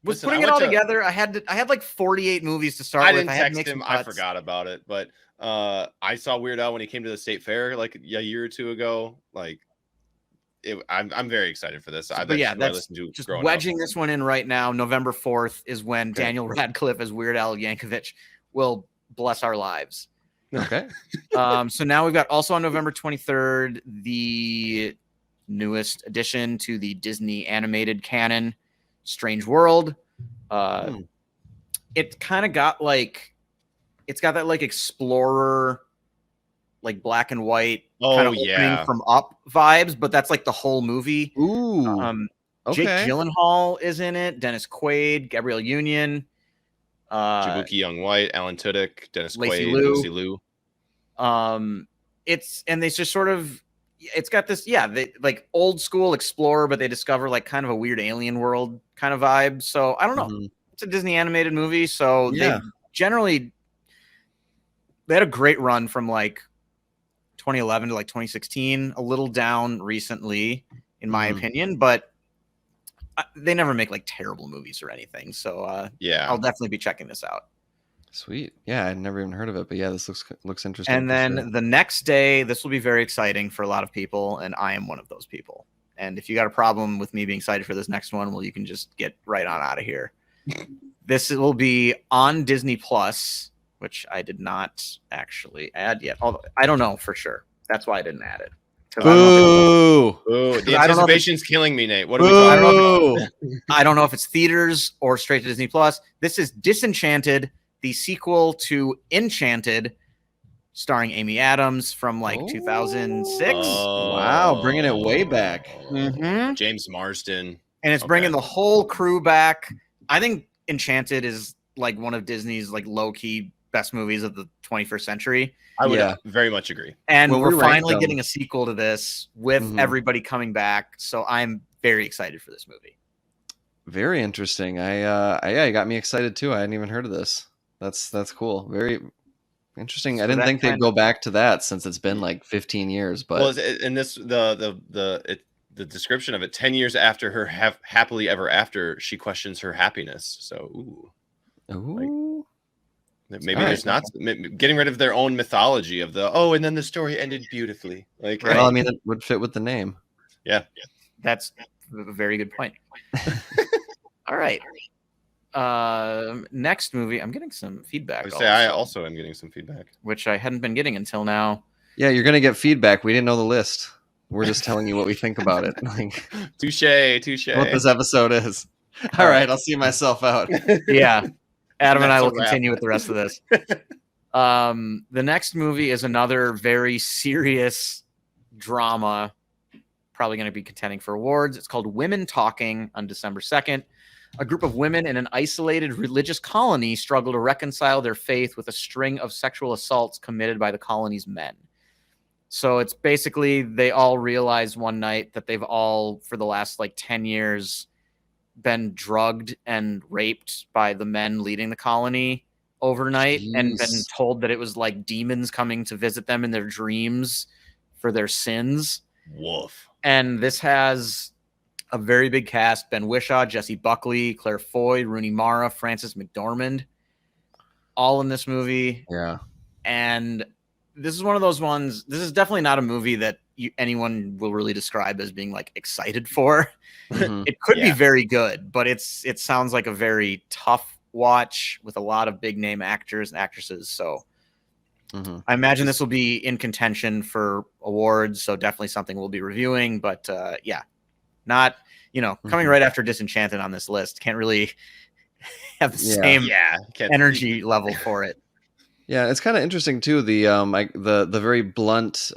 A: was putting it all together. I had like 48 movies to start with.
C: I didn't text him. I forgot about it. But I saw Weird Al when he came to the State Fair like a year or two ago. Like, I'm very excited for this.
A: That's just wedging this one in right now. November 4th is when Daniel Radcliffe as Weird Al Yankovic will bless our lives.
B: Okay.
A: So now we've got also on November 23rd the newest addition to the Disney animated canon, Strange World. It kind of got like it's got that like explorer, like black and white kind of opening from Up vibes, but that's like the whole movie.
B: Ooh.
A: Jake Gyllenhaal is in it, Dennis Quaid, Gabrielle Union,
C: Jabuki Young White, Alan Tudyk, Dennis
A: Lacey
C: Quaid,
A: Liu.
C: Lucy Liu.
A: They just sort of it's got this they like old school explorer, but they discover like kind of a weird alien world kind of vibe. So I don't know. It's a Disney animated movie, so they had a great run from like 2011 to like 2016, a little down recently in my opinion, but they never make like terrible movies or anything. So I'll definitely be checking this out.
B: Sweet. Yeah, I'd never even heard of it, but yeah, this looks interesting.
A: And then the next day, this will be very exciting for a lot of people, and I am one of those people. And if you got a problem with me being excited for this next one, well, you can just get right on out of here. This will be on Disney Plus, which I did not actually add yet. Although I don't know for sure. That's why I didn't add it.
C: Ooh, the anticipation's killing me, Nate. What are we talking about?
A: I don't know if it's theaters or straight to Disney Plus. This is Disenchanted, the sequel to Enchanted, starring Amy Adams from like 2006.
B: Wow, bringing it way back.
C: James Marsden.
A: And it's bringing the whole crew back. I think Enchanted is like one of Disney's like low-key best movies of the 21st century.
C: I would very much agree.
A: And we're finally getting a sequel to this with everybody coming back. So I'm very excited for this movie.
B: Very interesting. You got me excited too. I hadn't even heard of this. That's cool. Very interesting. So I didn't think they'd go back to that since it's been like 15 years. But
C: and this the description of it, 10 years after her happily ever after, she questions her happiness. So maybe there's not getting rid of their own mythology of and then the story ended beautifully. Like,
B: well, I mean, it would fit with the name.
C: Yeah.
A: That's a very good point. All right. Next movie. I'm getting some feedback.
C: I also am getting some feedback,
A: which I hadn't been getting until now.
B: Yeah, you're gonna get feedback. We didn't know the list. We're just telling you what we think about it. Like,
C: touche.
B: what this episode is. All right, I'll see myself out.
A: Yeah, Adam and I
C: That's
A: will
C: a wrap.
A: continue with the rest of this. The next movie is another very serious drama, probably going to be contending for awards. It's called Women Talking on December 2nd. A group of women in an isolated religious colony struggle to reconcile their faith with a string of sexual assaults committed by the colony's men. So it's basically they all realize one night that they've all, for the last like 10 years, been drugged and raped by the men leading the colony overnight.
B: Jeez.
A: And been told that it was like demons coming to visit them in their dreams for their sins.
C: Woof.
A: And this has a very big cast: Ben Whishaw, Jessie Buckley, Claire Foy, Rooney Mara, Frances McDormand, all in this movie.
B: Yeah.
A: And this is one of those ones. This is definitely not a movie that anyone will really describe as being like excited for.
B: Mhm.
A: It could be very good, but it sounds like a very tough watch with a lot of big name actors and actresses. So I imagine this will be in contention for awards. So definitely something we'll be reviewing. But yeah, not, coming right after Disenchanted on this list. Can't really have the same energy level for it.
B: Yeah, it's kind of interesting too. The very blunt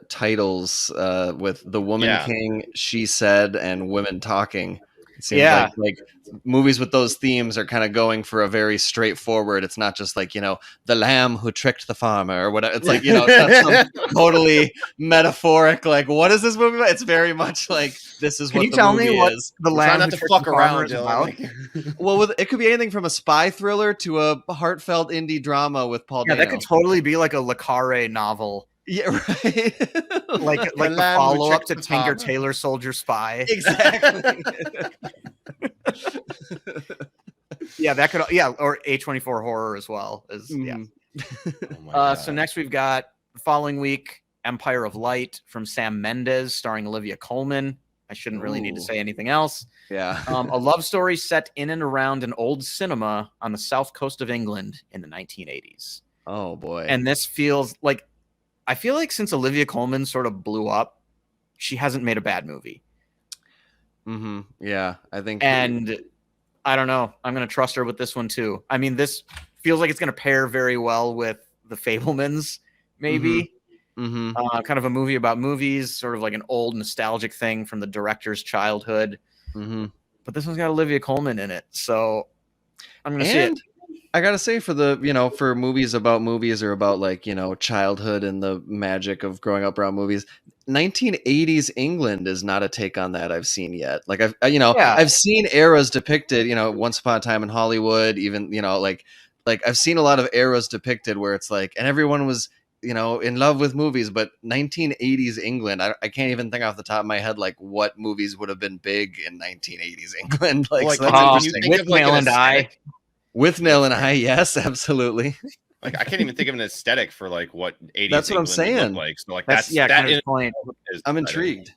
B: titles with The Woman King, She Said, and Women Talking. It seems like movies with those themes are kind of going for a very straightforward. It's not just like, the lamb who tricked the farmer or whatever. It's like, it's not some totally metaphoric. Like, what is this movie about? It's very much like this is what the movie is. Can you tell me what
A: the lamb who tricked the farmer is about?
B: Well, it could be anything from a spy thriller to a heartfelt indie drama with Paul Dano.
A: That could totally be like a Le Carre novel.
B: Yeah, right.
A: like the follow-up to Tinker Tailor Soldier Spy.
B: Exactly.
A: Yeah, that could. Yeah, or A24 horror as well. So next we've got the following week, Empire of Light from Sam Mendes, starring Olivia Colman. I shouldn't really need to say anything else.
B: Yeah.
A: A love story set in and around an old cinema on the south coast of England in the 1980s.
B: Oh boy.
A: And this feels like, I feel like since Olivia Colman sort of blew up, she hasn't made a bad movie.
B: Mm-hmm. Yeah, I think.
A: And I don't know. I'm going to trust her with this one too. I mean, this feels like it's going to pair very well with The Fabelmans, maybe.
B: Mm-hmm.
A: Kind of a movie about movies, sort of like an old nostalgic thing from the director's childhood.
B: Mm-hmm.
A: But this one's got Olivia Colman in it, so I'm going to see it.
B: I gotta say, for the for movies about movies or about like childhood and the magic of growing up around movies, 1980s England is not a take on that I've seen yet. Like I've seen eras depicted, Once Upon a Time in Hollywood, even like I've seen a lot of eras depicted where it's like, and everyone was in love with movies, but 1980s England, I can't even think off the top of my head like what movies would have been big in 1980s England. Like so that's interesting.
A: With Nail and I.
B: With Nail and I, yes, absolutely.
C: Like I can't even think of an aesthetic for like what 80s.
B: That's what I'm saying.
C: Like so, like
A: that's kind of point.
B: I'm intrigued.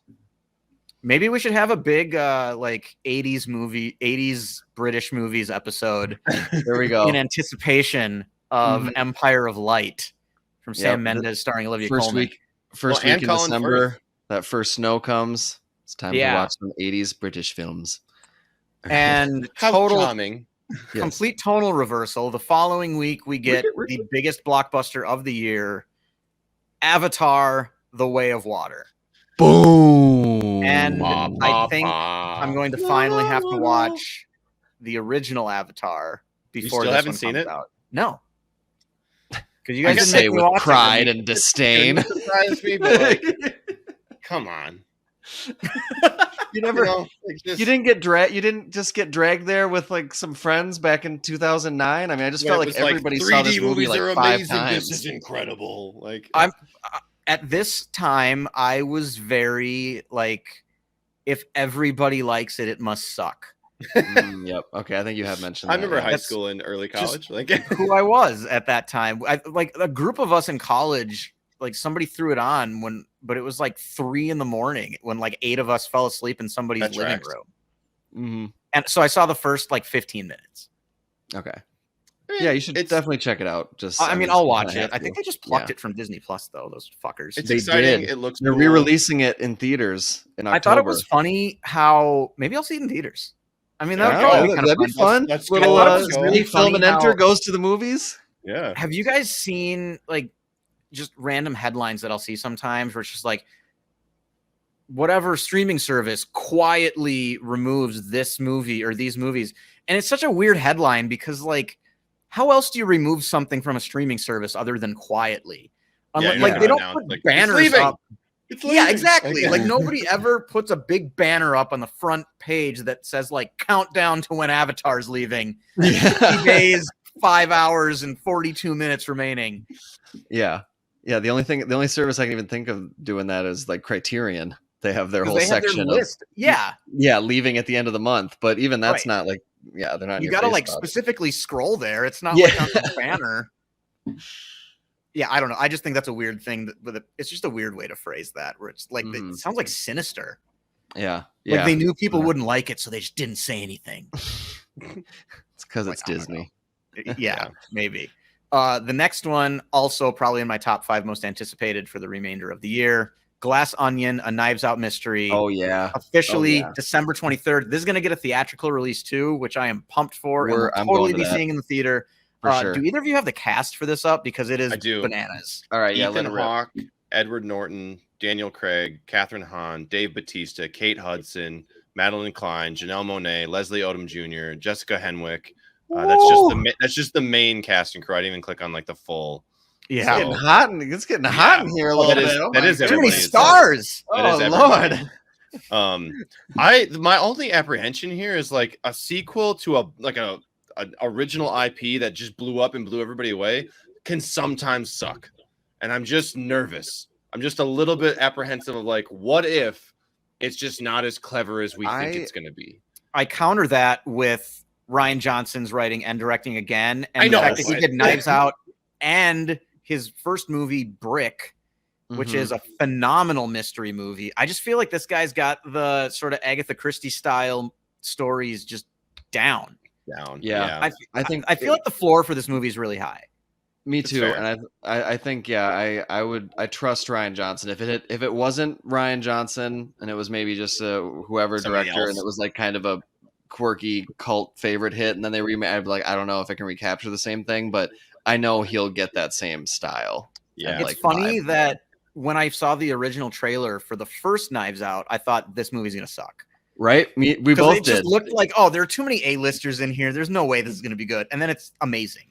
A: Maybe we should have a big like 80s British movies episode.
B: There we go.
A: In anticipation of Empire of Light from Sam Mendes, starring Olivia Colman.
B: First week in December, that first snow comes. It's time to watch some 80s British films.
A: And
C: charming.
A: Complete tonal reversal. The following week, we get the biggest blockbuster of the year, Avatar: The Way of Water.
B: Boom!
A: And I think I'm going to finally have to watch the original Avatar before
C: you still
A: this
C: haven't
A: one
C: seen
A: comes
C: it?
A: out. No, because you guys didn't
B: say
A: make me
B: with
A: watch
B: pride and disdain.
C: Surprise me, but like, come on.
B: You never, you didn't get dragged. You didn't just get dragged there with like some friends back in 2009. I mean, I just felt like everybody saw this movie like 5 times.
C: This is incredible. Like
A: I'm at this time, I was very like, if everybody likes it, it must suck.
B: Yep. Okay, I think you have mentioned.
C: I remember high school and early college, like
A: who I was at that time. Like a group of us in college. Like somebody threw it on but it was like 3 a.m. when like 8 of us fell asleep in somebody's living room.
B: Mm-hmm.
A: And so I saw the first like 15 minutes.
B: Okay. Yeah, you should definitely check it out.
A: I'll watch it. I think they just plucked it from Disney Plus, though. Those fuckers.
C: It's
B: They
C: exciting.
B: did.
C: It looks.
B: They're
C: cool.
B: re-releasing it in theaters in October.
A: I thought it was funny how maybe I'll see it in theaters. I mean, that would
B: Yeah,
A: probably be
B: that'd be fun.
C: Let's
B: Little
C: go. Let's go.
B: really film and
A: Funny
B: enter
A: how-
B: goes to the movies.
C: Yeah.
A: Have you guys seen like just random headlines that I'll see sometimes where it's just like whatever streaming service quietly removes this movie or these movies? And it's such a weird headline because like how else do you remove something from a streaming service other than quietly? Like they don't put banners up. Yeah, exactly. Like nobody ever puts a big banner up on the front page that says like countdown to when Avatar's leaving. 50 days, 5 hours, and 42 minutes remaining.
B: Yeah. The only service I can even think of doing that is like Criterion. They have their whole section
A: list. Yeah,
B: leaving at the end of the month. But even that's not like, they're not.
A: You got to like specifically scroll there. It's not like on the banner. Yeah, I don't know. I just think that's a weird thing. It's just a weird way to phrase that, where it's like it sounds like sinister.
B: Yeah.
A: Like they knew people wouldn't like it, so they just didn't say anything.
B: It's because it's Disney.
A: Yeah, maybe. The next one, also probably in my top 5 most anticipated for the remainder of the year. Glass Onion, a Knives Out mystery.
B: Oh yeah,
A: officially December 23rd. This is going to get a theatrical release too, which I am pumped for. I'm totally be seeing in the theater.
B: Sure.
A: Do either of you have the cast for this up? Because it is
C: do.
A: Bananas.
B: All right,
C: Ethan Hawke, Edward Norton, Daniel Craig, Catherine Hahn, Dave Bautista, Kate Hudson, Madeline Klein, Janelle Monáe, Leslie Odom Jr., Jessica Henwick. That's just the main cast and crew. I didn't even click on like the full.
A: Yeah,
B: it's getting hot in here a little bit.
C: That is
A: too many stars.
B: Oh Lord.
C: My only apprehension here is like a sequel to an original IP that just blew up and blew everybody away can sometimes suck, and I'm just nervous. I'm just a little bit apprehensive of like, what if it's just not as clever as we think it's going to be?
A: I counter that with Rian Johnson's writing and directing again, and
C: the
A: fact that he did Knives Out and his first movie Brick, which is a phenomenal mystery movie. I just feel like this guy's got the sort of Agatha Christie style stories just down.
B: Yeah.
A: I feel like the floor for this movie is really high.
B: Me too. And I think I trust Rian Johnson. If it wasn't Rian Johnson and it was maybe just whoever
C: somebody
B: director
C: else,
B: and it was like kind of a quirky cult favorite hit, and then they remake, I'd be like, I don't know if I can recapture the same thing, but I know he'll get that same style.
C: Yeah,
A: it's funny that when I saw the original trailer for the first Knives Out, I thought this movie's gonna suck.
B: Right? We both
A: it
B: did.
A: Just looked like, there are too many A-listers in here. There's no way this is gonna be good. And then it's amazing.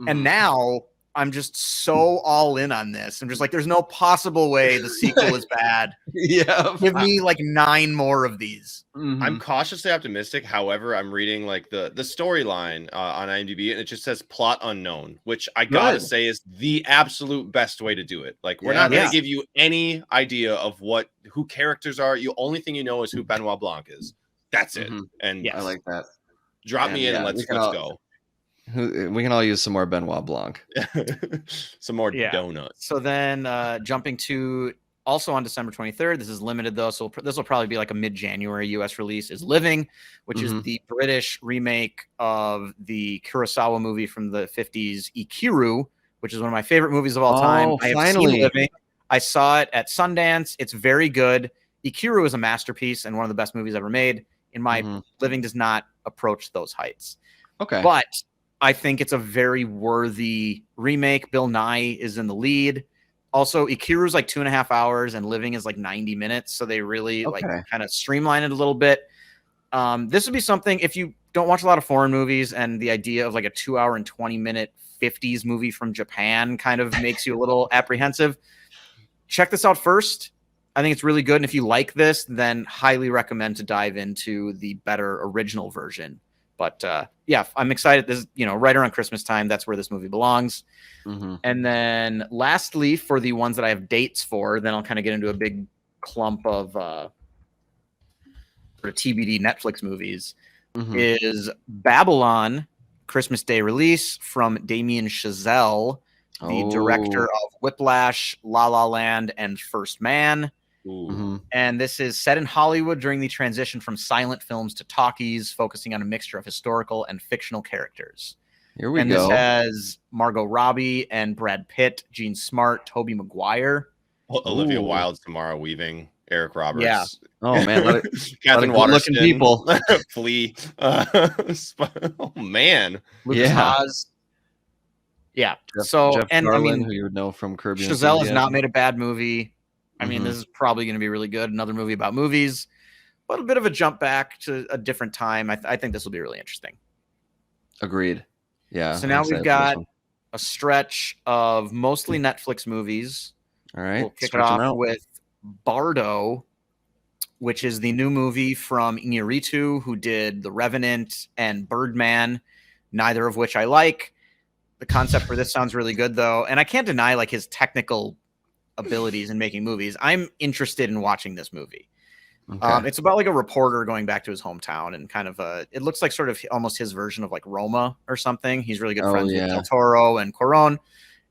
A: And now I'm just so all in on this. I'm just like, there's no possible way the sequel is bad.
B: Yeah.
A: Give me like 9 more of these.
C: I'm cautiously optimistic. However, I'm reading like the storyline on IMDb, and it just says plot unknown, which I gotta say is the absolute best way to do it. Like, we're not going to give you any idea of who characters are. The only thing you know is who Benoit Blanc is. That's it. And
B: I like that.
C: Drop me in and let's go.
B: We can all use some more Benoit Blanc.
C: Some more donuts.
A: So then jumping to also on December 23rd, this is limited though, so this will probably be like a mid-January US release, is Living, which is the British remake of the Kurosawa movie from the 50s, Ikiru, which is one of my favorite movies of all time. I have seen Living. I saw it at Sundance. It's very good. Ikiru is a masterpiece and one of the best movies ever made. In my Living does not approach those heights.
B: Okay.
A: But I think it's a very worthy remake. Bill Nye is in the lead. Also, Ikiru is like 2.5 hours and Living is like 90 minutes. So they really like kind of streamline it a little bit. This would be something, if you don't watch a lot of foreign movies and the idea of like a 2 hour and 20-minute 50s movie from Japan kind of makes you a little apprehensive, check this out first. I think it's really good. And if you like this, then highly recommend to dive into the better original version. But I'm excited. This is, right around Christmas time. That's where this movie belongs. And then lastly, for the ones that I have dates for, then I'll kind of get into a big clump of TBD Netflix movies, is Babylon, Christmas Day release from Damien Chazelle, the director of Whiplash, La La Land, and First Man.
C: Ooh.
A: And this is set in Hollywood during the transition from silent films to talkies, focusing on a mixture of historical and fictional characters.
B: Here we
A: and
B: go.
A: This has Margot Robbie and Brad Pitt, Gene Smart, Tobey Maguire.
C: Olivia
B: Ooh.
C: Wilde, Tamara Weaving, Eric Roberts.
A: Yeah.
B: Oh man,
C: Catherine Waterston,
B: people.
C: Flea. Oh man,
A: Lucas
B: Yeah.
A: Haas. Yeah.
B: Jeff Garland, who you would know from Curb Your
A: Chazelle has
B: Enthusiasm.
A: not made a bad movie. I mean, this is probably going to be really good. Another movie about movies, but a bit of a jump back to a different time. I think this will be really interesting.
B: Agreed. Yeah.
A: So now we've got a stretch of mostly Netflix movies.
B: All right.
A: We'll kick it off with Bardo, which is the new movie from Iñárritu, who did The Revenant and Birdman, neither of which I like. The concept for this sounds really good, though, and I can't deny like his technical abilities in making movies. I'm interested in watching this movie.
B: Okay.
A: It's about like a reporter going back to his hometown and kind of it looks like sort of almost his version of like Roma or something. He's really good friends with Del Toro and Cuarón.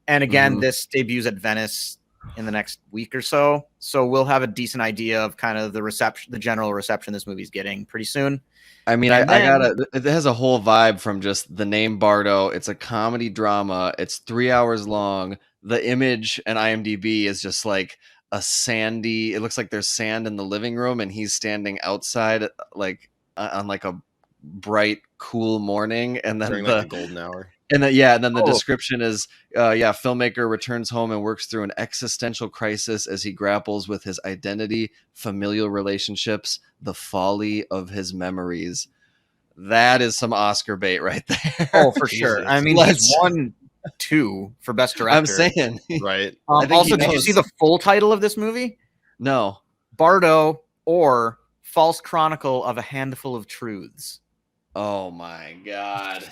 A: And again, this debuts at Venice in the next week or so. So we'll have a decent idea of kind of the general reception this movie's getting pretty soon.
B: I mean, it has a whole vibe from just the name Bardo. It's a comedy drama. It's 3 hours long. The image and IMDb is just like a sandy, it looks like there's sand in the living room and he's standing outside like on like a bright, cool morning. And then
C: during like the golden hour.
B: And then the description is, filmmaker returns home and works through an existential crisis as he grapples with his identity, familial relationships, the folly of his memories. That is some Oscar bait right there.
A: Oh, for sure. I mean, he's won 2 for Best Director.
B: I'm saying.
C: Right.
A: Also, did you see the full title of this movie?
B: No.
A: Bardo, or False Chronicle of a Handful of Truths.
B: Oh, my God.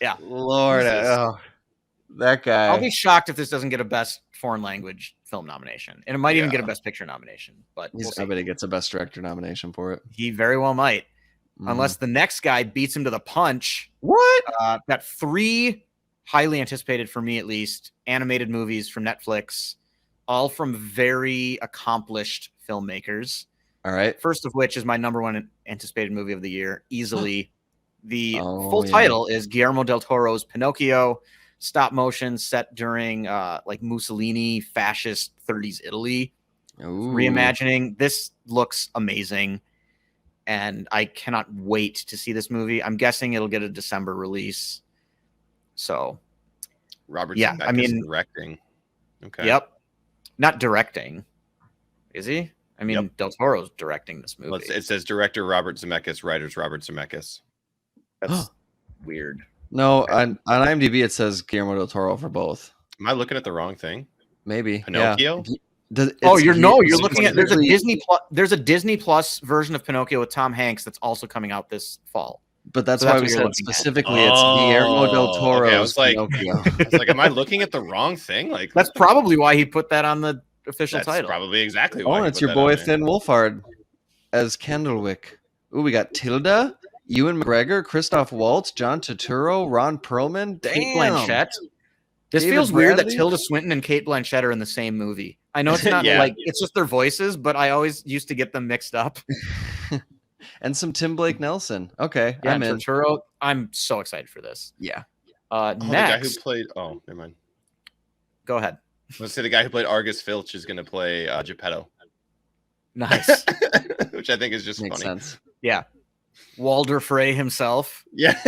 A: Yeah.
B: Lord. That guy.
A: I'll be shocked if this doesn't get a Best Foreign Language Film nomination. And it might even get a Best Picture nomination. But
B: I bet he gets a Best Director nomination for it.
A: He very well might. Unless the next guy beats him to the punch.
B: What?
A: Got 3 highly anticipated, for me at least, animated movies from Netflix, all from very accomplished filmmakers.
B: All right.
A: First of which is my number 1 anticipated movie of the year, easily. The full title is Guillermo del Toro's Pinocchio, stop motion set during like Mussolini fascist 30s Italy. Reimagining. This looks amazing. And I cannot wait to see this movie. I'm guessing it'll get a December release. So,
C: Robert Zemeckis directing. Okay.
A: Yep. Not directing. Is he? I mean, Del Toro's directing this movie.
C: Well, it says director Robert Zemeckis, writers Robert Zemeckis.
A: That's weird.
B: No, on IMDb it says Guillermo del Toro for both.
C: Am I looking at the wrong thing?
B: Maybe.
C: Pinocchio?
B: Yeah.
A: You're looking at there's a Disney Plus version of Pinocchio with Tom Hanks that's also coming out this fall.
B: But that's why we said specifically it's Guillermo del Toro's Pinocchio.
C: I was like, am I looking at the wrong thing? Like
A: that's probably why he put that on the official title.
C: Probably exactly why.
B: Oh, and it's your boy Finn Wolfhard as Candlewick. Ooh, we got Tilda, Ewan McGregor, Christoph Waltz, John Turturro, Ron Perlman,
A: Kate Blanchett. This feels weird that Tilda Swinton and Kate Blanchett are in the same movie. I know it's not like it's just their voices, but I always used to get them mixed up.
B: And some Tim Blake Nelson. Okay,
A: yeah, I'm in. Turturro. I'm so excited for this.
B: Yeah.
C: Next, the guy who played. Oh, never mind.
A: Go ahead.
C: Let's say the guy who played Argus Filch is going to play Geppetto.
A: Nice.
C: Which I think is just
B: Makes
C: funny.
B: Sense.
A: Yeah. Walder Frey himself.
C: Yeah.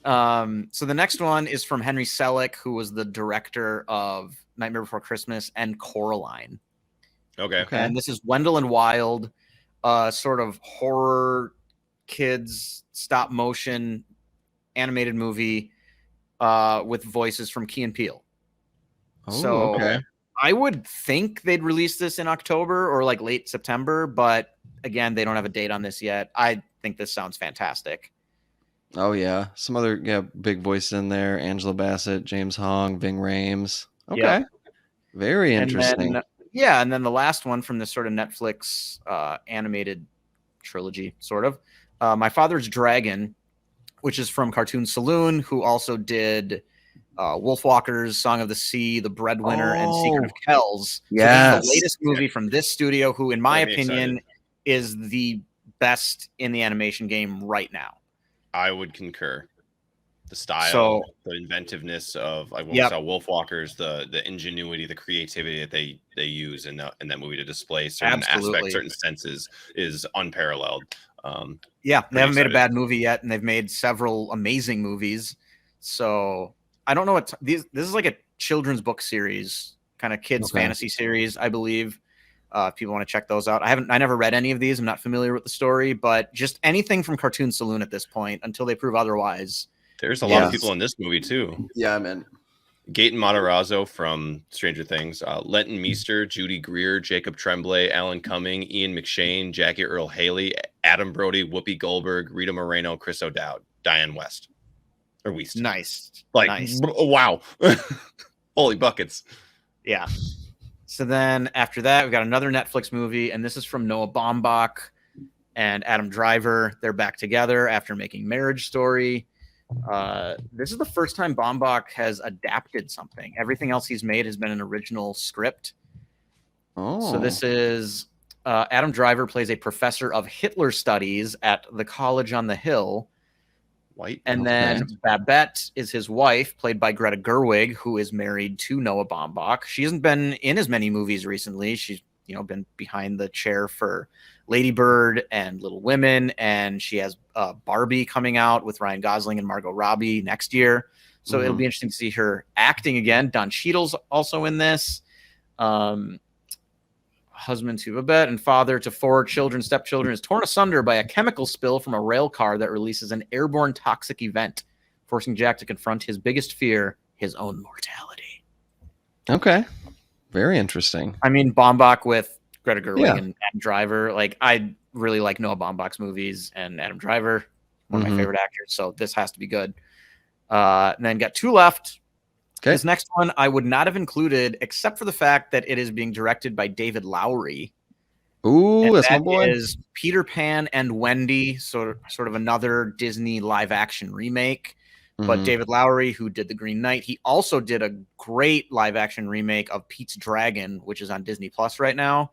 A: So the next one is from Henry Selick, who was the director of Nightmare Before Christmas and Coraline.
C: Okay.
A: And this is Wendell and Wild, sort of horror kids stop motion animated movie with voices from Key and Peele.
B: Okay.
A: I would think they'd release this in October or like late September, but again, they don't have a date on this yet. I think this sounds fantastic.
B: Oh yeah, some other big voices in there: Angela Bassett, James Hong, Ving Rhames. Okay, very interesting.
A: And then the last one from this sort of Netflix animated trilogy, sort of, My Father's Dragon, which is from Cartoon Saloon, who also did Wolfwalkers, Song of the Sea, The Breadwinner, and Secret of
B: Oh,
A: Kells. So this is
B: yes.
A: the latest movie from this studio, who, in my
C: Got me
A: opinion,
C: excited.
A: is the best in the animation game right now.
C: I would concur. The style,
A: So-
C: the inventiveness of like when
A: Yep.
C: we saw Wolfwalkers, the ingenuity, the creativity that they use in that movie to display certain
A: Absolutely.
C: aspects, certain senses is unparalleled.
A: Yeah, they haven't made a
C: excited.
A: bad movie yet, and they've made several amazing movies. So I don't know what this is like a children's book series, kind of kids
B: Okay.
A: fantasy series, I believe. If people want to check those out, I never read any of these. I'm not familiar with the story, but just anything from Cartoon Saloon at this point until they prove otherwise.
C: There's a lot of
B: Yes.
C: people in this movie too.
B: Yeah, I'm in.
C: Gaten Matarazzo from Stranger Things, Lenton Meester, Judy Greer, Jacob Tremblay, Alan Cumming, Ian McShane, Jackie Earl Haley, Adam Brody, Whoopi Goldberg, Rita Moreno, Chris O'Dowd, Diane West. Or Weast.
A: Nice.
C: Like,
A: nice.
C: Wow. Holy buckets.
A: Yeah. So then after that, we've got another Netflix movie, and this is from Noah Baumbach and Adam Driver. They're back together after making Marriage Story. This is the first time Baumbach has adapted something. Everything else he's made has been an original script.
B: Oh.
A: So this is Adam Driver plays a professor of Hitler studies at the College on the Hill.
C: White.
A: And then Babette is his wife, played by Greta Gerwig, who is married to Noah Baumbach. She hasn't been in as many movies recently. She's been behind the chair for Lady Bird and Little Women, and she has Barbie coming out with Ryan Gosling and Margot Robbie next year. So it'll be interesting to see her acting again. Don Cheadle's also in this. Husband to Babette and father to 4 stepchildren, is torn asunder by a chemical spill from a rail car that releases an airborne toxic event, forcing Jack to confront his biggest fear, his own mortality.
B: Okay. Very interesting.
A: I mean, Baumbach with Greta Gerwig
B: Yeah.
A: and Adam Driver. Like, I really like Noah Baumbach's movies, and Adam Driver, one of my favorite actors. So this has to be good. And then got 2 left.
B: Okay.
A: This next one I would not have included, except for the fact that it is being directed by David Lowery.
B: Ooh, that's my
A: That
B: boy.
A: is Peter Pan and Wendy, sort of another Disney live action remake. But David Lowery, who did The Green Knight, he also did a great live action remake of Pete's Dragon, which is on Disney Plus right now.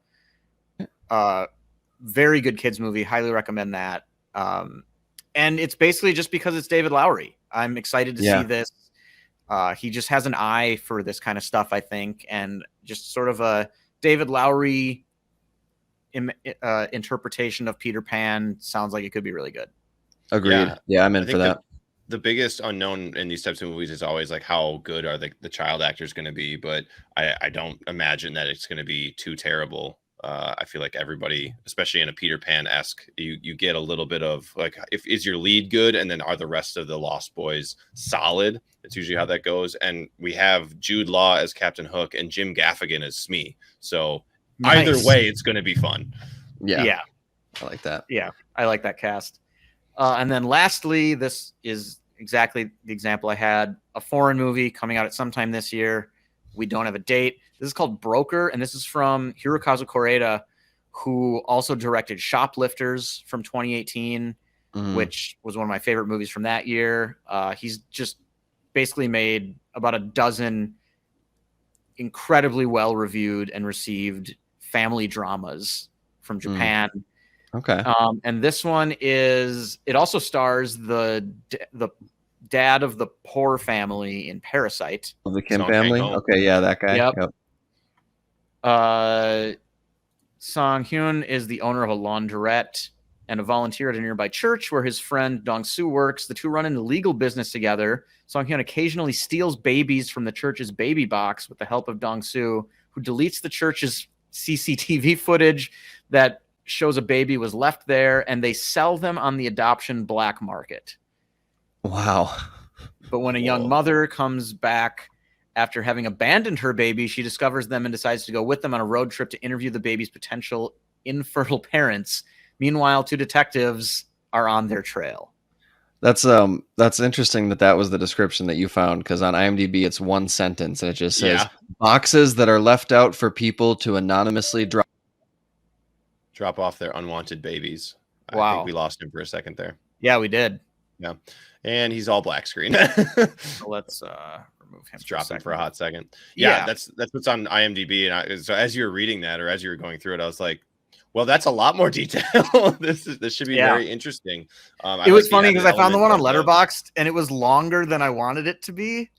A: Very good kids movie. Highly recommend that. And it's basically just because it's David Lowery. I'm excited to see this. He just has an eye for this kind of stuff, I think, and just sort of a David Lowery interpretation of Peter Pan sounds like it could be really good.
B: Agreed. Yeah, I'm in for that.
C: The biggest unknown in these types of movies is always like how good are the child actors going to be, but I don't imagine that it's going to be too terrible. I feel like everybody, especially in a Peter Pan-esque, you get a little bit of like, is your lead good, and then are the rest of the Lost Boys solid? That's usually how that goes. And we have Jude Law as Captain Hook and Jim Gaffigan as Smee. So either way, it's going to be fun.
A: Yeah.
B: I like that.
A: Yeah, I like that cast. And then lastly, this is exactly the example I had. A foreign movie coming out at sometime this year. We don't have a date. This is called Broker, and this is from Hirokazu Koreeda, who also directed Shoplifters from 2018, which was one of my favorite movies from that year. He's just basically made about a dozen incredibly well-reviewed and received family dramas from Japan.
B: Okay.
A: And this one it also stars the dad of the poor family in Parasite.
B: Of the Kim
C: Song
B: family?
C: Kang-ho.
B: Okay, yeah, that guy.
A: Yep. Song Hyun is the owner of a laundrette and a volunteer at a nearby church where his friend Dong Soo works. The two run an illegal business together. Song Hyun occasionally steals babies from the church's baby box with the help of Dong Soo, who deletes the church's CCTV footage that shows a baby was left there, and they sell them on the adoption black market.
B: Wow.
A: But when a young mother comes back after having abandoned her baby, she discovers them and decides to go with them on a road trip to interview the baby's potential infertile parents. Meanwhile, 2 detectives are on their trail.
B: That's interesting that was the description that you found, because on IMDb it's 1 sentence and it just says boxes that are left out for people to anonymously
C: Drop off their unwanted babies.
A: Wow.
C: I think we lost him for a second there.
A: Yeah, we did.
C: Yeah. And he's all black screen.
A: So let's remove him.
C: It's dropping for a hot second.
A: Yeah.
C: Yeah, that's what's on IMDb. And so as you were reading that, or as you were going through it, I was like, well, that's a lot more detail. This should be very interesting.
A: It was funny because I found the one on Letterboxd and it was longer than I wanted it to be.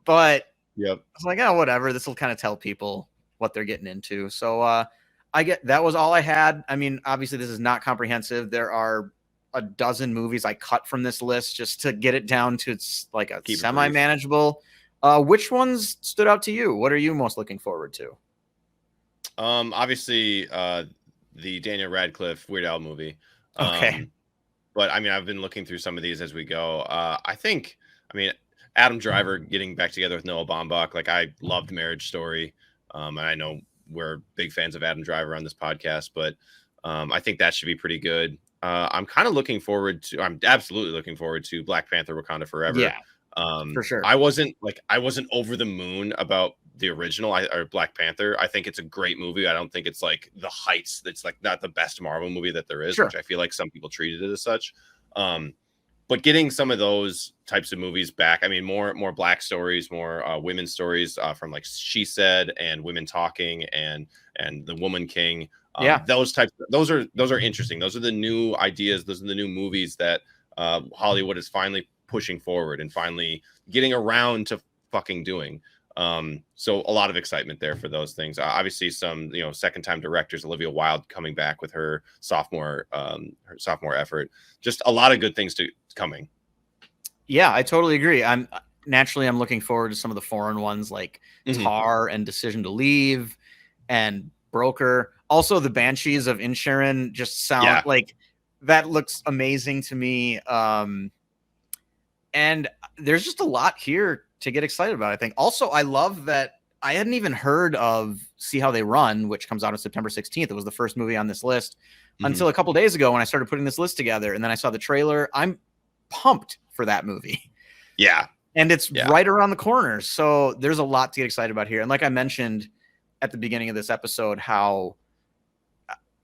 A: But
C: yep,
A: I was like, oh, whatever. This will kind of tell people what they're getting into. So that was all I had. I mean, obviously, this is not comprehensive. There are a dozen movies I cut from this list just to get it down to it's like a semi-manageable. Which ones stood out to you? What are you most looking forward to?
C: Obviously, the Daniel Radcliffe Weird Al movie.
A: Okay.
C: But I mean, I've been looking through some of these as we go. I mean, Adam Driver getting back together with Noah Baumbach. Like, I loved Marriage Story. And I know we're big fans of Adam Driver on this podcast, but I think that should be pretty good. I'm absolutely looking forward to Black Panther Wakanda Forever.
A: Yeah, for sure.
C: I wasn't over the moon about the original or Black Panther. I think it's a great movie. I don't think it's like the heights. It's like not the best Marvel movie that there is, which I feel like some people treated it as such. But getting some of those types of movies back, I mean, more Black stories, more women's stories from like She Said and Women Talking and The Woman King. Those are interesting. Those are the new ideas. Those are the new movies that Hollywood is finally pushing forward and finally getting around to fucking doing. So a lot of excitement there for those things. Obviously some, second time directors, Olivia Wilde coming back with her sophomore effort. Just a lot of good things coming.
A: Yeah, I totally agree. I'm looking forward to some of the foreign ones like Tar and Decision to Leave and Broker. Also the Banshees of Insurance just sound like that looks amazing to me. And there's just a lot here to get excited about, I think. Also, I love that I hadn't even heard of See How They Run, which comes out on September 16th. It was the first movie on this list until a couple days ago when I started putting this list together. And then I saw the trailer. I'm pumped for that movie.
C: Yeah.
A: And it's right around the corner. So there's a lot to get excited about here. And like I mentioned at the beginning of this episode, how,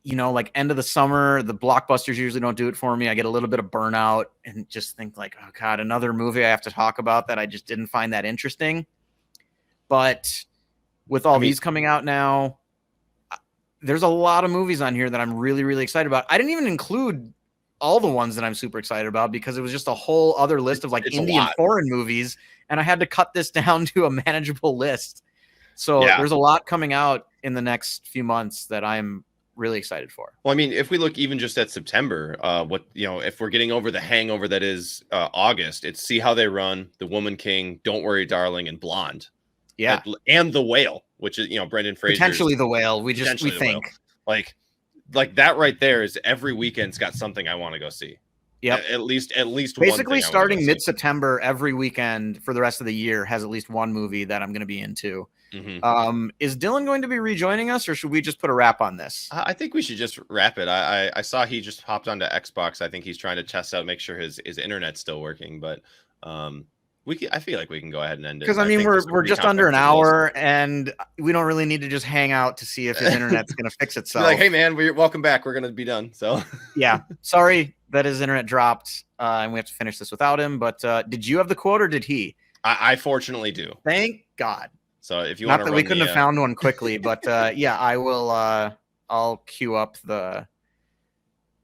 A: like end of the summer, the blockbusters usually don't do it for me. I get a little bit of burnout and just think like, oh God, another movie I have to talk about that I just didn't find that interesting. But with all these coming out now, there's a lot of movies on here that I'm really, really excited about. I didn't even include all the ones that I'm super excited about because it was just a whole other list of like indie and foreign movies. And I had to cut this down to a manageable list. So there's a lot coming out in the next few months that I'm really excited for.
C: Well, I mean, if we look even just at September, if we're getting over the hangover that is August, it's See How They Run, The Woman King, Don't Worry Darling, and Blonde.
A: Yeah.
C: And The Whale, which is, Brendan Fraser.
A: Potentially The Whale. We think.
C: Like that right there is every weekend's got something I want to go see.
A: Yeah.
C: At least
A: basically starting mid-September, every weekend for the rest of the year has at least one movie that I'm going to be into. Is Dylan going to be rejoining us, or should we just put a wrap on this?
C: I think we should just wrap it. I saw he just hopped onto Xbox. I think he's trying to test out, make sure his internet's still working. But I feel like we can go ahead and end it.
A: Because I mean, we're just under an hour, and we don't really need to just hang out to see if his internet's going to fix itself.
C: Like, hey man, welcome back. We're going to be done. So
A: yeah, sorry that his internet dropped, and we have to finish this without him. But did you have the quote or did he?
C: I fortunately do.
A: Thank God.
C: So if you
A: want to, not that we couldn't have found one quickly, but I will. I'll queue up the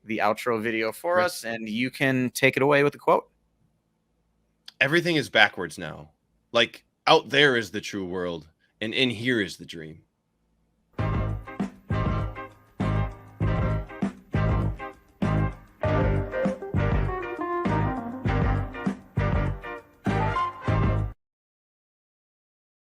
A: outro video for us, and you can take it away with the quote.
C: Everything is backwards now. Like out there is the true world, and in here is the dream.